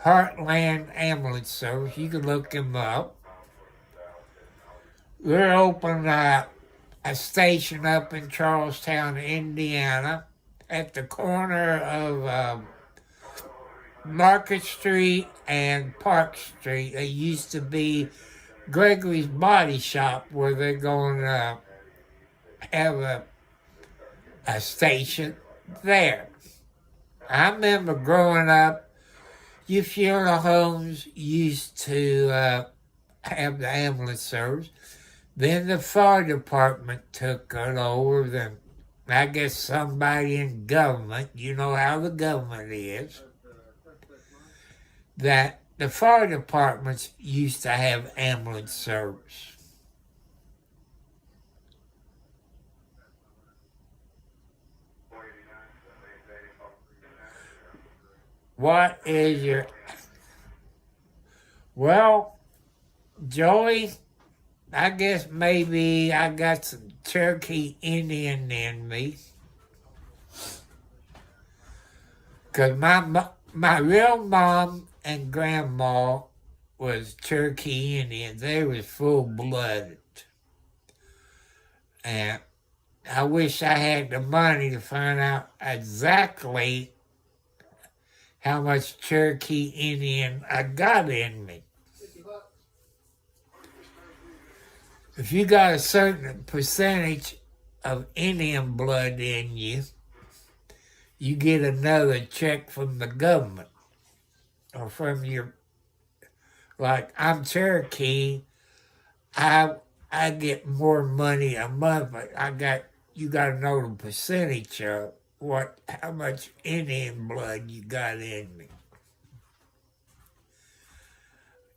Heartland Ambulance Service, you can look them up. They're opening a station up in Charlestown, Indiana, at the corner of Market Street and Park Street. They used to be Gregory's Body Shop, where they're going to have a station there. I remember growing up, your funeral homes used to have the ambulance service. Then the fire department took it over. Then I guess somebody in government, you know how the government is, that the fire departments used to have ambulance service. What is your... Well, Joey, I guess maybe I got some Cherokee Indian in me. Because my real mom and grandma was Cherokee Indians. They was full-blooded. And I wish I had the money to find out exactly how much Cherokee Indian I got in me. If you got a certain percentage of Indian blood in you, you get another check from the government. Or from your, like I'm Cherokee, I get more money a month, but you got to know the percentage of how much Indian blood you got in me.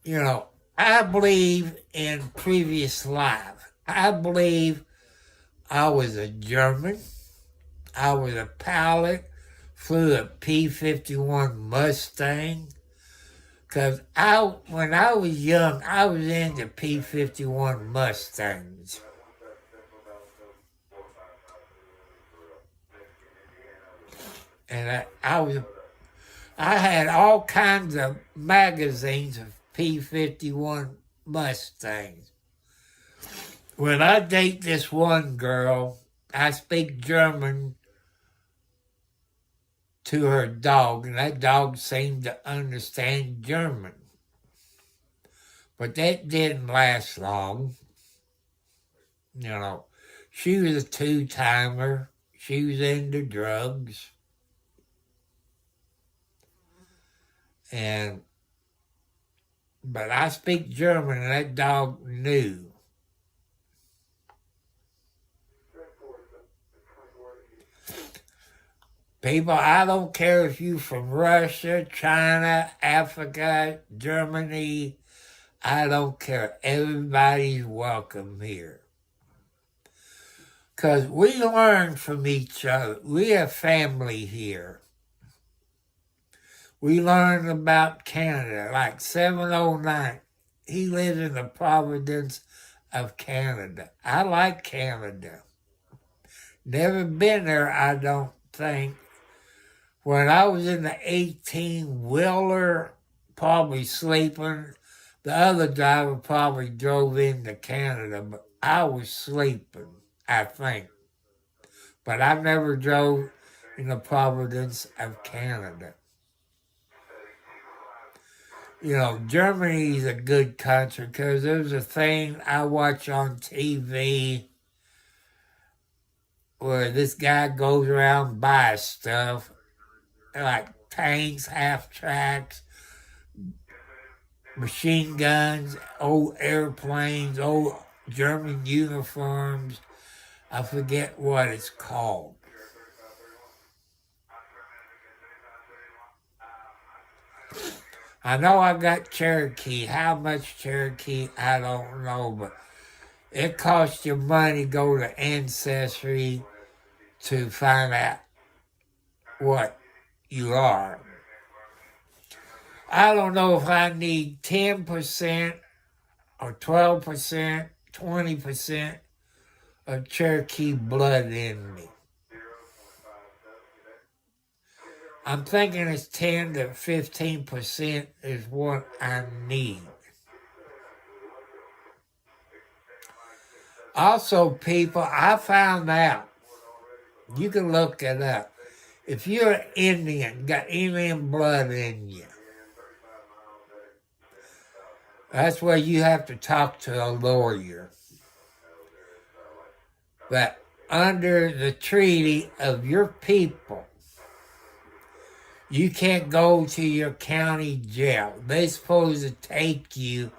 You know, I believe in previous life. I believe I was a German. I was a pilot, flew a P-51 Mustang. Because when I was young, I was into P-51 Mustangs. And I had all kinds of magazines of P-51 Mustangs. When I date this one girl, I speak German to her dog, and that dog seemed to understand German. But that didn't last long. You know, she was a two-timer. She was into drugs. But I speak German, and that dog knew. People, I don't care if you're from Russia, China, Africa, Germany. I don't care. Everybody's welcome here. Because we learn from each other. We have family here. we learned about Canada, like 709. He lives in the Providence of Canada. I like Canada. Never been there, I don't think. When I was in the 18-wheeler, probably sleeping, the other driver probably drove into Canada, but I was sleeping, I think. But I never drove in the Providence of Canada. You know, Germany is a good country because there's a thing I watch on TV where this guy goes around and buys stuff like tanks, half-tracks, machine guns, old airplanes, old German uniforms. I forget what it's called. I know I got Cherokee. How much Cherokee, I don't know, but it costs you money to go to Ancestry to find out what you are. I don't know if I need 10% or 12%, 20% of Cherokee blood in me. I'm thinking it's 10 to 15% is what I need. Also, people, I found out, you can look it up, if you're Indian, got Indian blood in you, that's where you have to talk to a lawyer. But under the treaty of your people, you can't go to your county jail. They're supposed to take you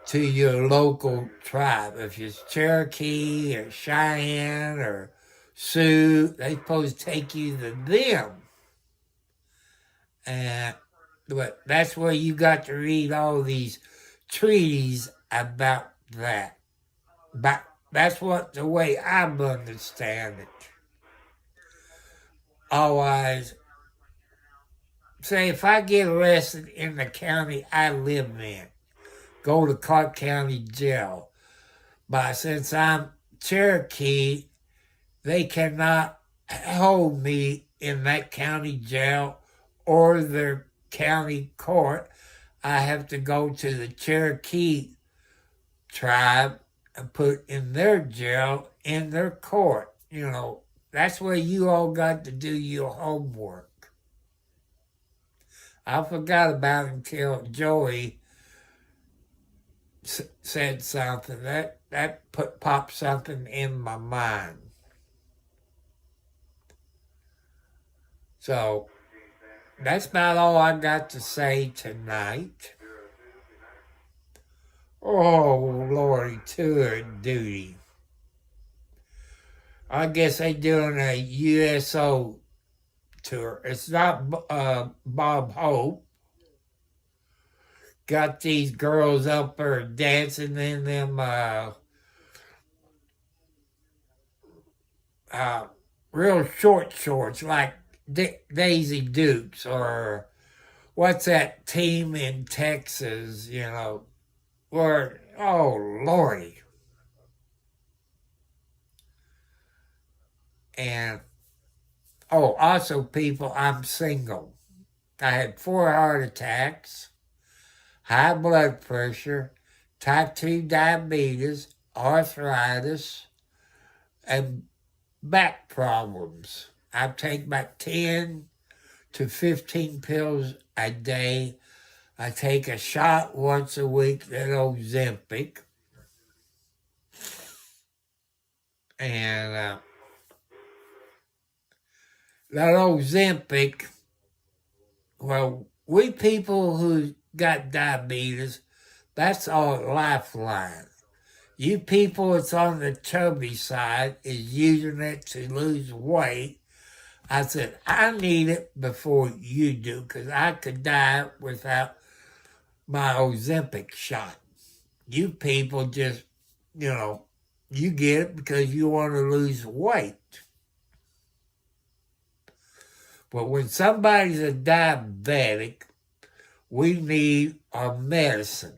to your local tribe. If it's Cherokee or Cheyenne or Sioux, they're supposed to take you to them. But that's where you got to read all these treaties about that. But that's what the way I understand it. Otherwise, say if I get arrested in the county I live in, go to Clark County Jail. But since I'm Cherokee, they cannot hold me in that county jail or their county court. I have to go to the Cherokee tribe and put in their jail, in their court. You know, that's where you all got to do your homework. I forgot about it until Joey said something. That popped something in my mind. So, that's about all I got to say tonight. Oh, Lordy, tour duty. I guess they doing a USO tour. It's not Bob Hope. Got these girls up there dancing in them real short shorts like Daisy Dukes or what's that team in Texas, you know, or, oh, Lordy. And, oh, also, people, I'm single. I had 4 heart attacks, high blood pressure, type 2 diabetes, arthritis, and back problems. I take about 10 to 15 pills a day. I take a shot once a week, that Ozempic. And that Ozempic, well, we people who got diabetes, that's our lifeline. You people that's on the chubby side is using it to lose weight. I said, I need it before you do, because I could die without my Ozempic shot. You people just, you know, you get it because you want to lose weight. But when somebody's a diabetic, we need our medicine.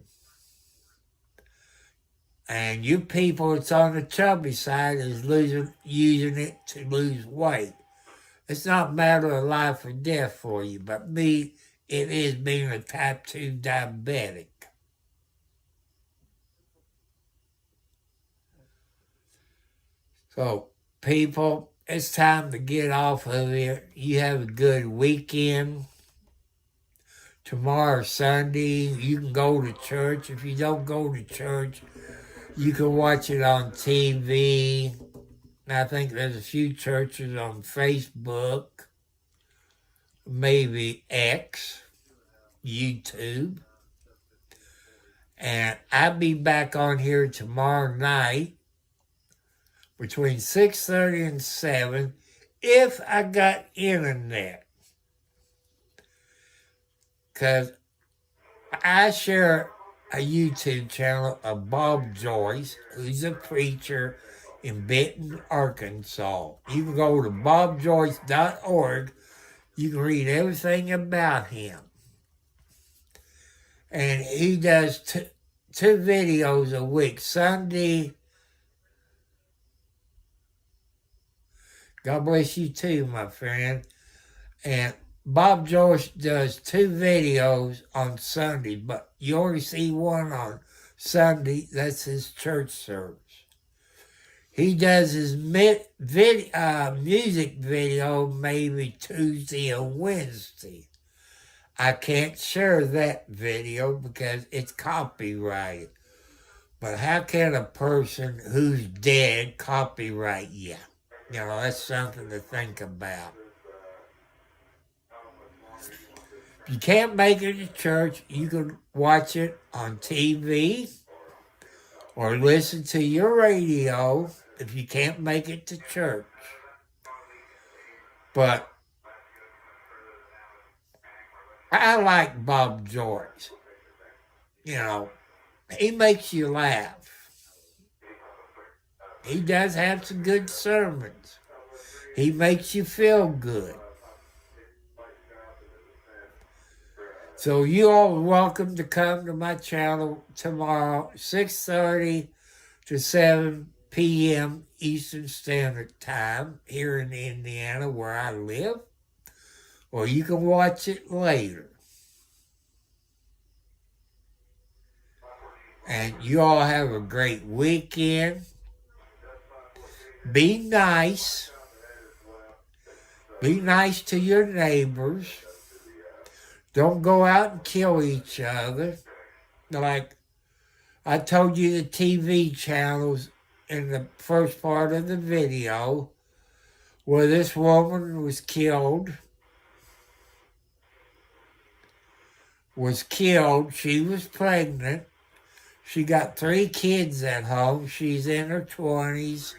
And you people that's on the chubby side is using it to lose weight. It's not a matter of life or death for you, but me, it is being a type 2 diabetic. So, people, it's time to get off of here. You have a good weekend. Tomorrow, Sunday, you can go to church. If you don't go to church, you can watch it on TV. I think there's a few churches on Facebook, maybe X, YouTube. And I'll be back on here tomorrow night between 6:30 and 7 if I got internet. Because I share a YouTube channel of Bob Joyce, who's a preacher in Benton, Arkansas. You can go to bobjoyce.org. You can read everything about him. And he does two videos a week. Sunday, God bless you too, my friend. And Bob Joyce does 2 videos on Sunday, but you only see one on Sunday. That's his church service. He does his music video maybe Tuesday or Wednesday. I can't share that video because it's copyrighted. But how can a person who's dead copyright you? You know, that's something to think about. If you can't make it to church, you can watch it on TV or listen to your radio if you can't make it to church. But I like Bob Joyce. You know, he makes you laugh. He does have some good sermons. He makes you feel good. So you all are welcome to come to my channel tomorrow, 6:30 to 7 p.m. Eastern Standard Time here in Indiana where I live. Or you can watch it later. And you all have a great weekend. Be nice. Be nice to your neighbors. Don't go out and kill each other. Like I told you the TV channels in the first part of the video where this woman was killed. She was pregnant. She got 3 kids at home. She's in her 20s.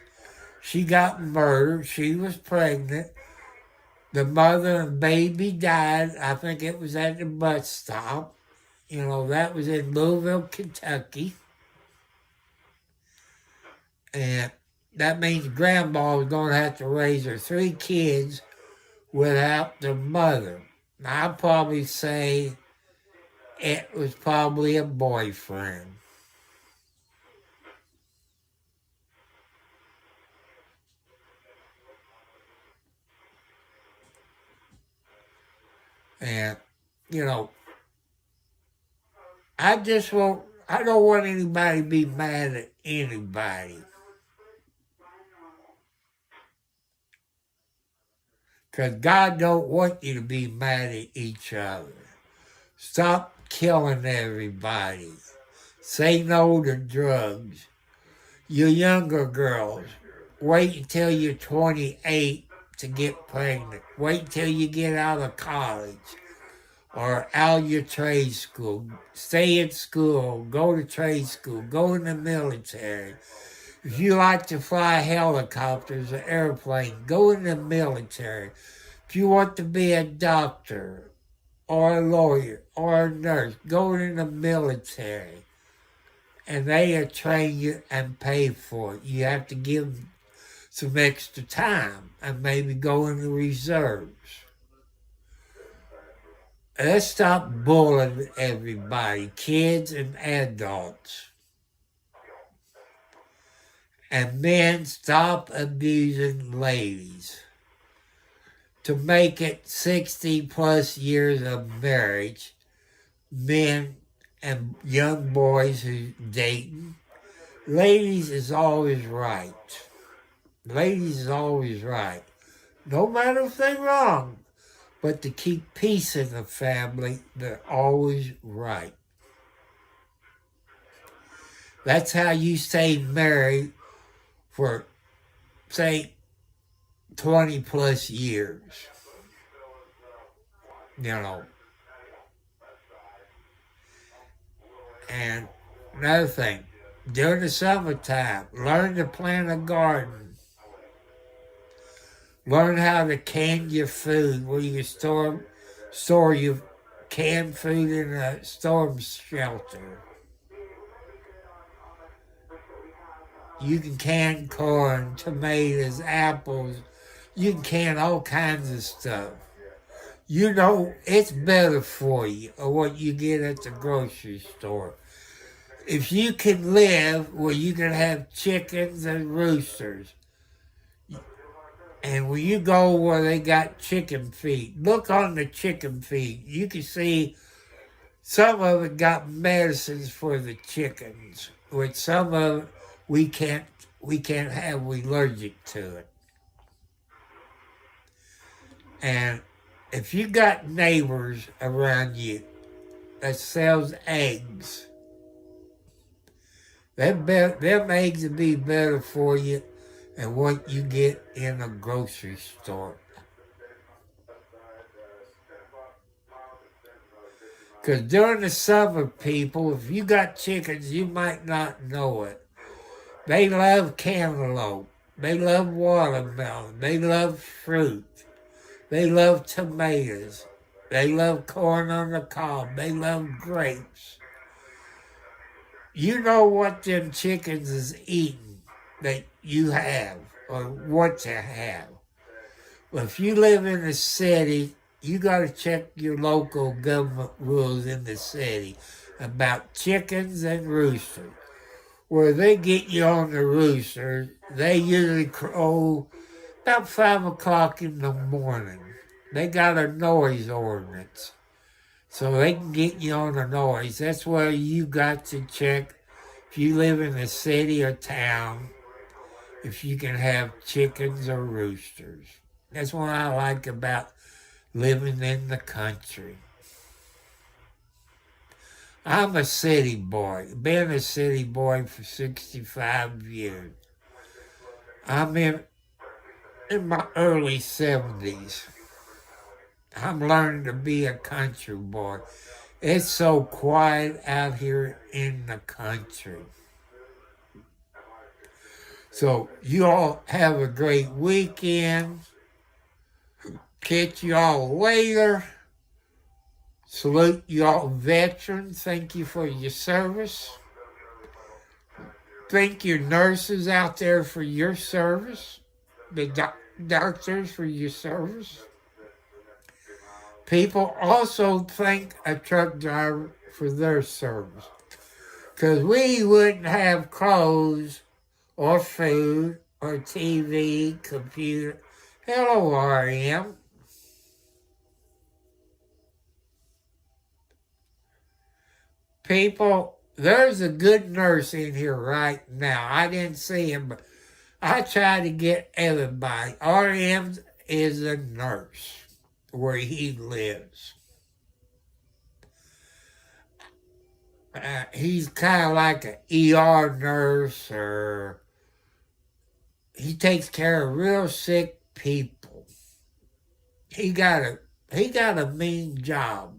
She got murdered. She was pregnant. The mother and baby died. I think it was at the bus stop. You know, that was in Louisville, Kentucky. And that means grandma was going to have to raise her 3 kids without the mother. Now, I'd probably say it was probably a boyfriend. And, you know, I don't want anybody to be mad at anybody. Because God don't want you to be mad at each other. Stop killing everybody. Say no to drugs. You younger girls, wait until you're 28 to get pregnant. Wait till you get out of college or out of your trade school. Stay in school. Go to trade school. Go in the military. If you like to fly helicopters or airplanes, go in the military. If you want to be a doctor or a lawyer or a nurse, go in the military. And they train you and pay for it. You have to give them some extra time and maybe go in the reserves. let's stop bullying everybody, kids and adults. And men, stop abusing ladies. To make it 60 plus years of marriage, men and young boys who dating, ladies is always right. Ladies is always right. No matter if they're wrong, but to keep peace in the family, they're always right. That's how you stay married for, say, 20 plus years. You know. And another thing, during the summertime, learn to plant a garden. Learn how to can your food, where you can store your canned food in a storm shelter. You can can corn, tomatoes, apples. You can can all kinds of stuff. You know it's better for you than what you get at the grocery store. If you can live where you can have chickens and roosters, and when you go where they got chicken feed, look on the chicken feed. You can see some of it got medicines for the chickens, which some of it we can't have, we're allergic to it. And if you got neighbors around you that sells eggs, them eggs will be better for you than what you get in a grocery store. Because during the summer, people, if you got chickens, you might not know it. They love cantaloupe. They love watermelon. They love fruit. They love tomatoes. They love corn on the cob. They love grapes. You know what them chickens is eating that you have or what to have. Well, if you live in a city, you got to check your local government rules in the city about chickens and roosters. Where they get you on the rooster, they usually crow about 5 o'clock in the morning. They got a noise ordinance, so they can get you on the noise. That's where you got to check if you live in a city or town, if you can have chickens or roosters. That's what I like about living in the country. I'm a city boy. Been a city boy for 65 years. I'm in my early 70s. I'm learning to be a country boy. It's so quiet out here in the country. So you all have a great weekend. Catch you all later. Salute y'all veterans. Thank you for your service. Thank your nurses out there for your service. The doctors for your service. People also thank a truck driver for their service. Because we wouldn't have clothes or food or TV, computer. Hello, R.M. People, there's a good nurse in here right now. I didn't see him, but I try to get everybody. R.M. is a nurse where he lives. He's kind of like an ER nurse, or he takes care of real sick people. He got a mean job.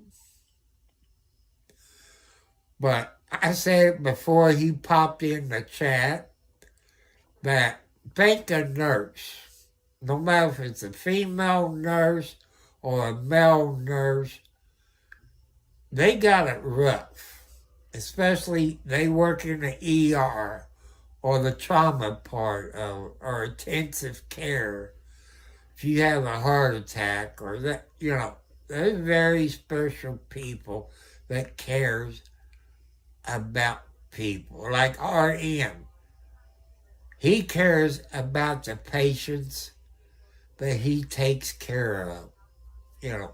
But I said before he popped in the chat that thank a nurse, no matter if it's a female nurse or a male nurse, they got it rough. Especially they work in the ER or the trauma part of or intensive care. If you have a heart attack or that, There's very special people that cares about people, like RM. He cares about the patients that he takes care of. You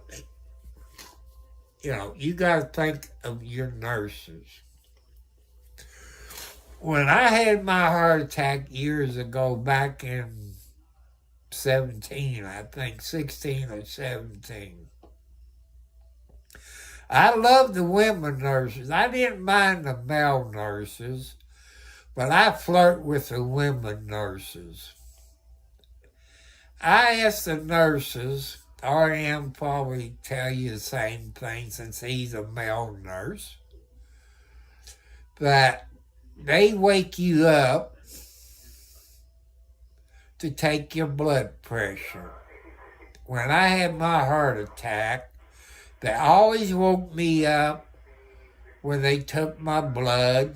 know, you got to think of your nurses. When I had my heart attack years ago, back in 17, I think, 16 or 17, I loved the women nurses. I didn't mind the male nurses, but I flirt with the women nurses. I asked the nurses, RM probably tell you the same thing since he's a male nurse, that they wake you up to take your blood pressure. When I had my heart attack, they always woke me up when they took my blood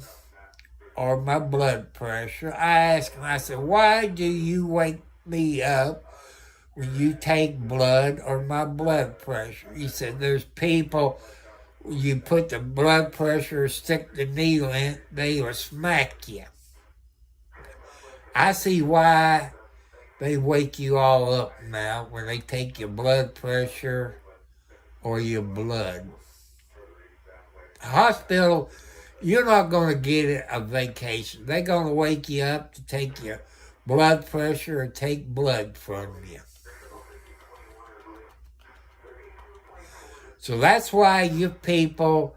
or my blood pressure. I asked them, I said, why do you wake me up when you take blood or my blood pressure? He said, there's people, you put the blood pressure, stick the needle in, they will smack you. I see why they wake you all up now when they take your blood pressure or your blood. Hospital, you're not going to get a vacation. They're going to wake you up to take your blood pressure or take blood from you. So that's why you people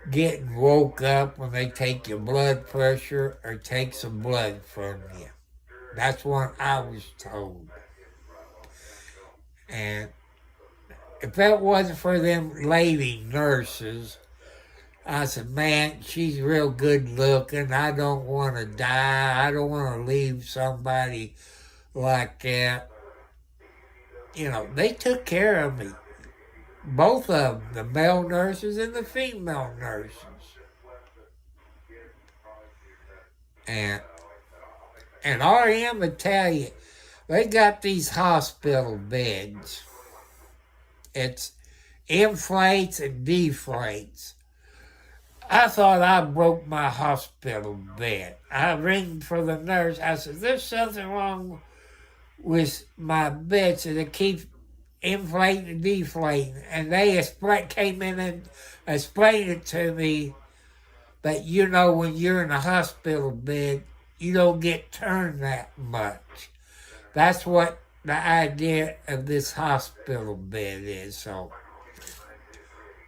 getting woke up when they take your blood pressure or take some blood from you. That's what I was told. And if that wasn't for them lady nurses, I said, man, she's real good looking. I don't want to die. I don't want to leave somebody like that. You know, they took care of me. Both of them, the male nurses and the female nurses. And RM would tell you, they got these hospital beds. It's inflates and deflates. I thought I broke my hospital bed. I ring for the nurse. I said, there's something wrong with my bed, so it keeps inflating and deflating. And they came in and explained it to me that, you know, when you're in a hospital bed, you don't get turned that much. That's what the idea of this hospital bed is. So,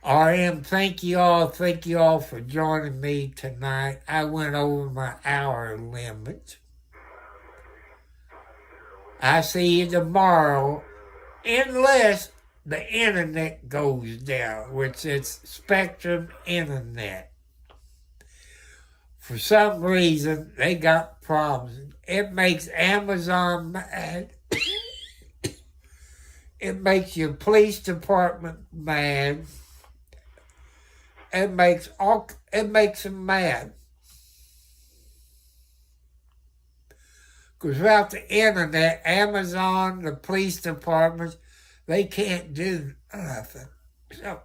RM, thank you all for joining me tonight. I went over my hour limit. I see you tomorrow, unless the internet goes down, which is Spectrum Internet. For some reason, they got problems. It makes Amazon mad. It makes your police department mad. It makes them mad. Because without the internet, Amazon, the police departments, they can't do nothing. So,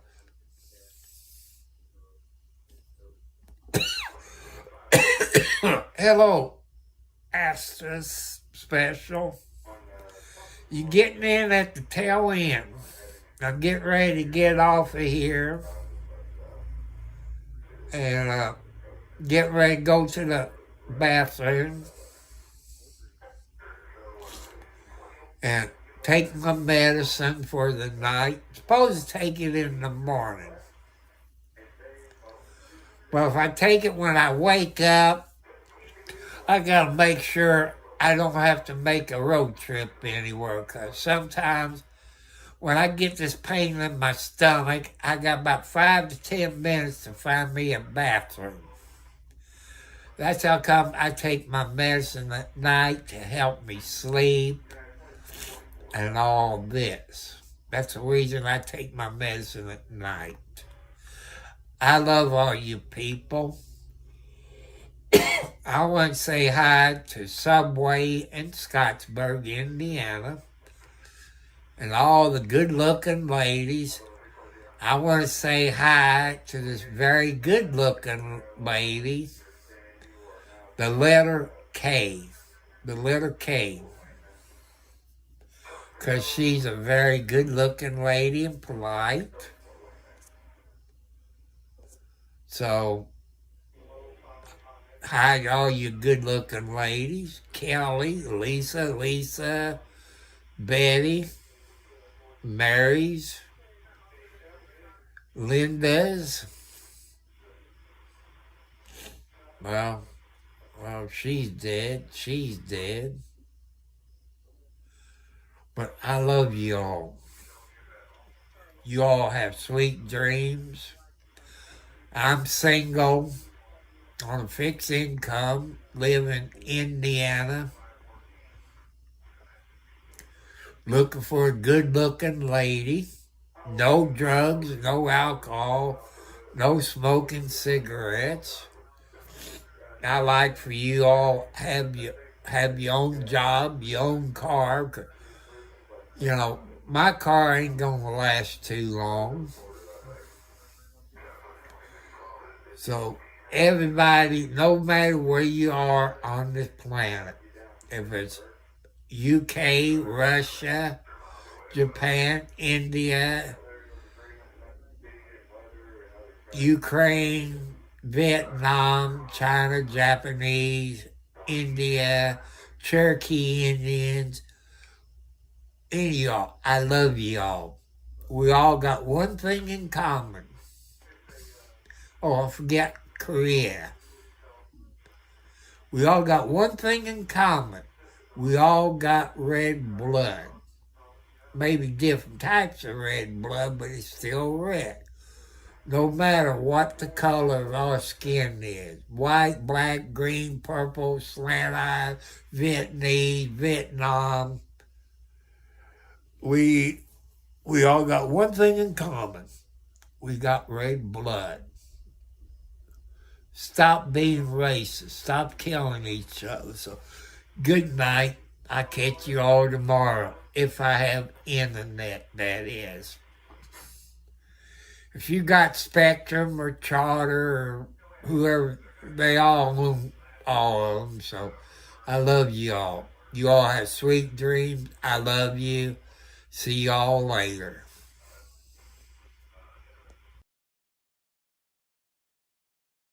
hello, Astus Special. You're getting in at the tail end. Now get ready to get off of here and get ready to go to the bathroom and take my medicine for the night. Supposed to take it in the morning. But if I take it when I wake up, I gotta make sure I don't have to make a road trip anywhere, because sometimes when I get this pain in my stomach, I got about 5 to 10 minutes to find me a bathroom. That's how come I take my medicine at night to help me sleep and all this. That's the reason I take my medicine at night. I love all you people. I want to say hi to Subway in Scottsburg, Indiana, and all the good-looking ladies. I want to say hi to this very good-looking lady, the letter K. The letter K. Because she's a very good-looking lady and polite. So, hi to all you good-looking ladies. Kelly, Lisa, Betty, Mary's, Linda's. Well, she's dead. She's dead. But I love you all. You all have sweet dreams. I'm single, on a fixed income, live in Indiana. Looking for a good-looking lady. No drugs, no alcohol, no smoking cigarettes. I like for you all have your own job, your own car. You know, my car ain't gonna last too long. So everybody, no matter where you are on this planet, if it's UK, Russia, Japan, India, Ukraine, Vietnam, China, Japanese, India, Cherokee Indians, any of y'all, I love y'all. We all got one thing in common. Oh, I forget Korea. We all got one thing in common. We all got red blood. Maybe different types of red blood, but it's still red. No matter what the color of our skin is. White, black, green, purple, slant eyes, Vietnamese, Vietnam. We all got one thing in common. We got red blood. Stop being racist. Stop killing each other. So, good night. I'll catch you all tomorrow. If I have internet, that is. If you got Spectrum or Charter or whoever, they all own all of them. So, I love you all. You all have sweet dreams. I love you. See y'all later.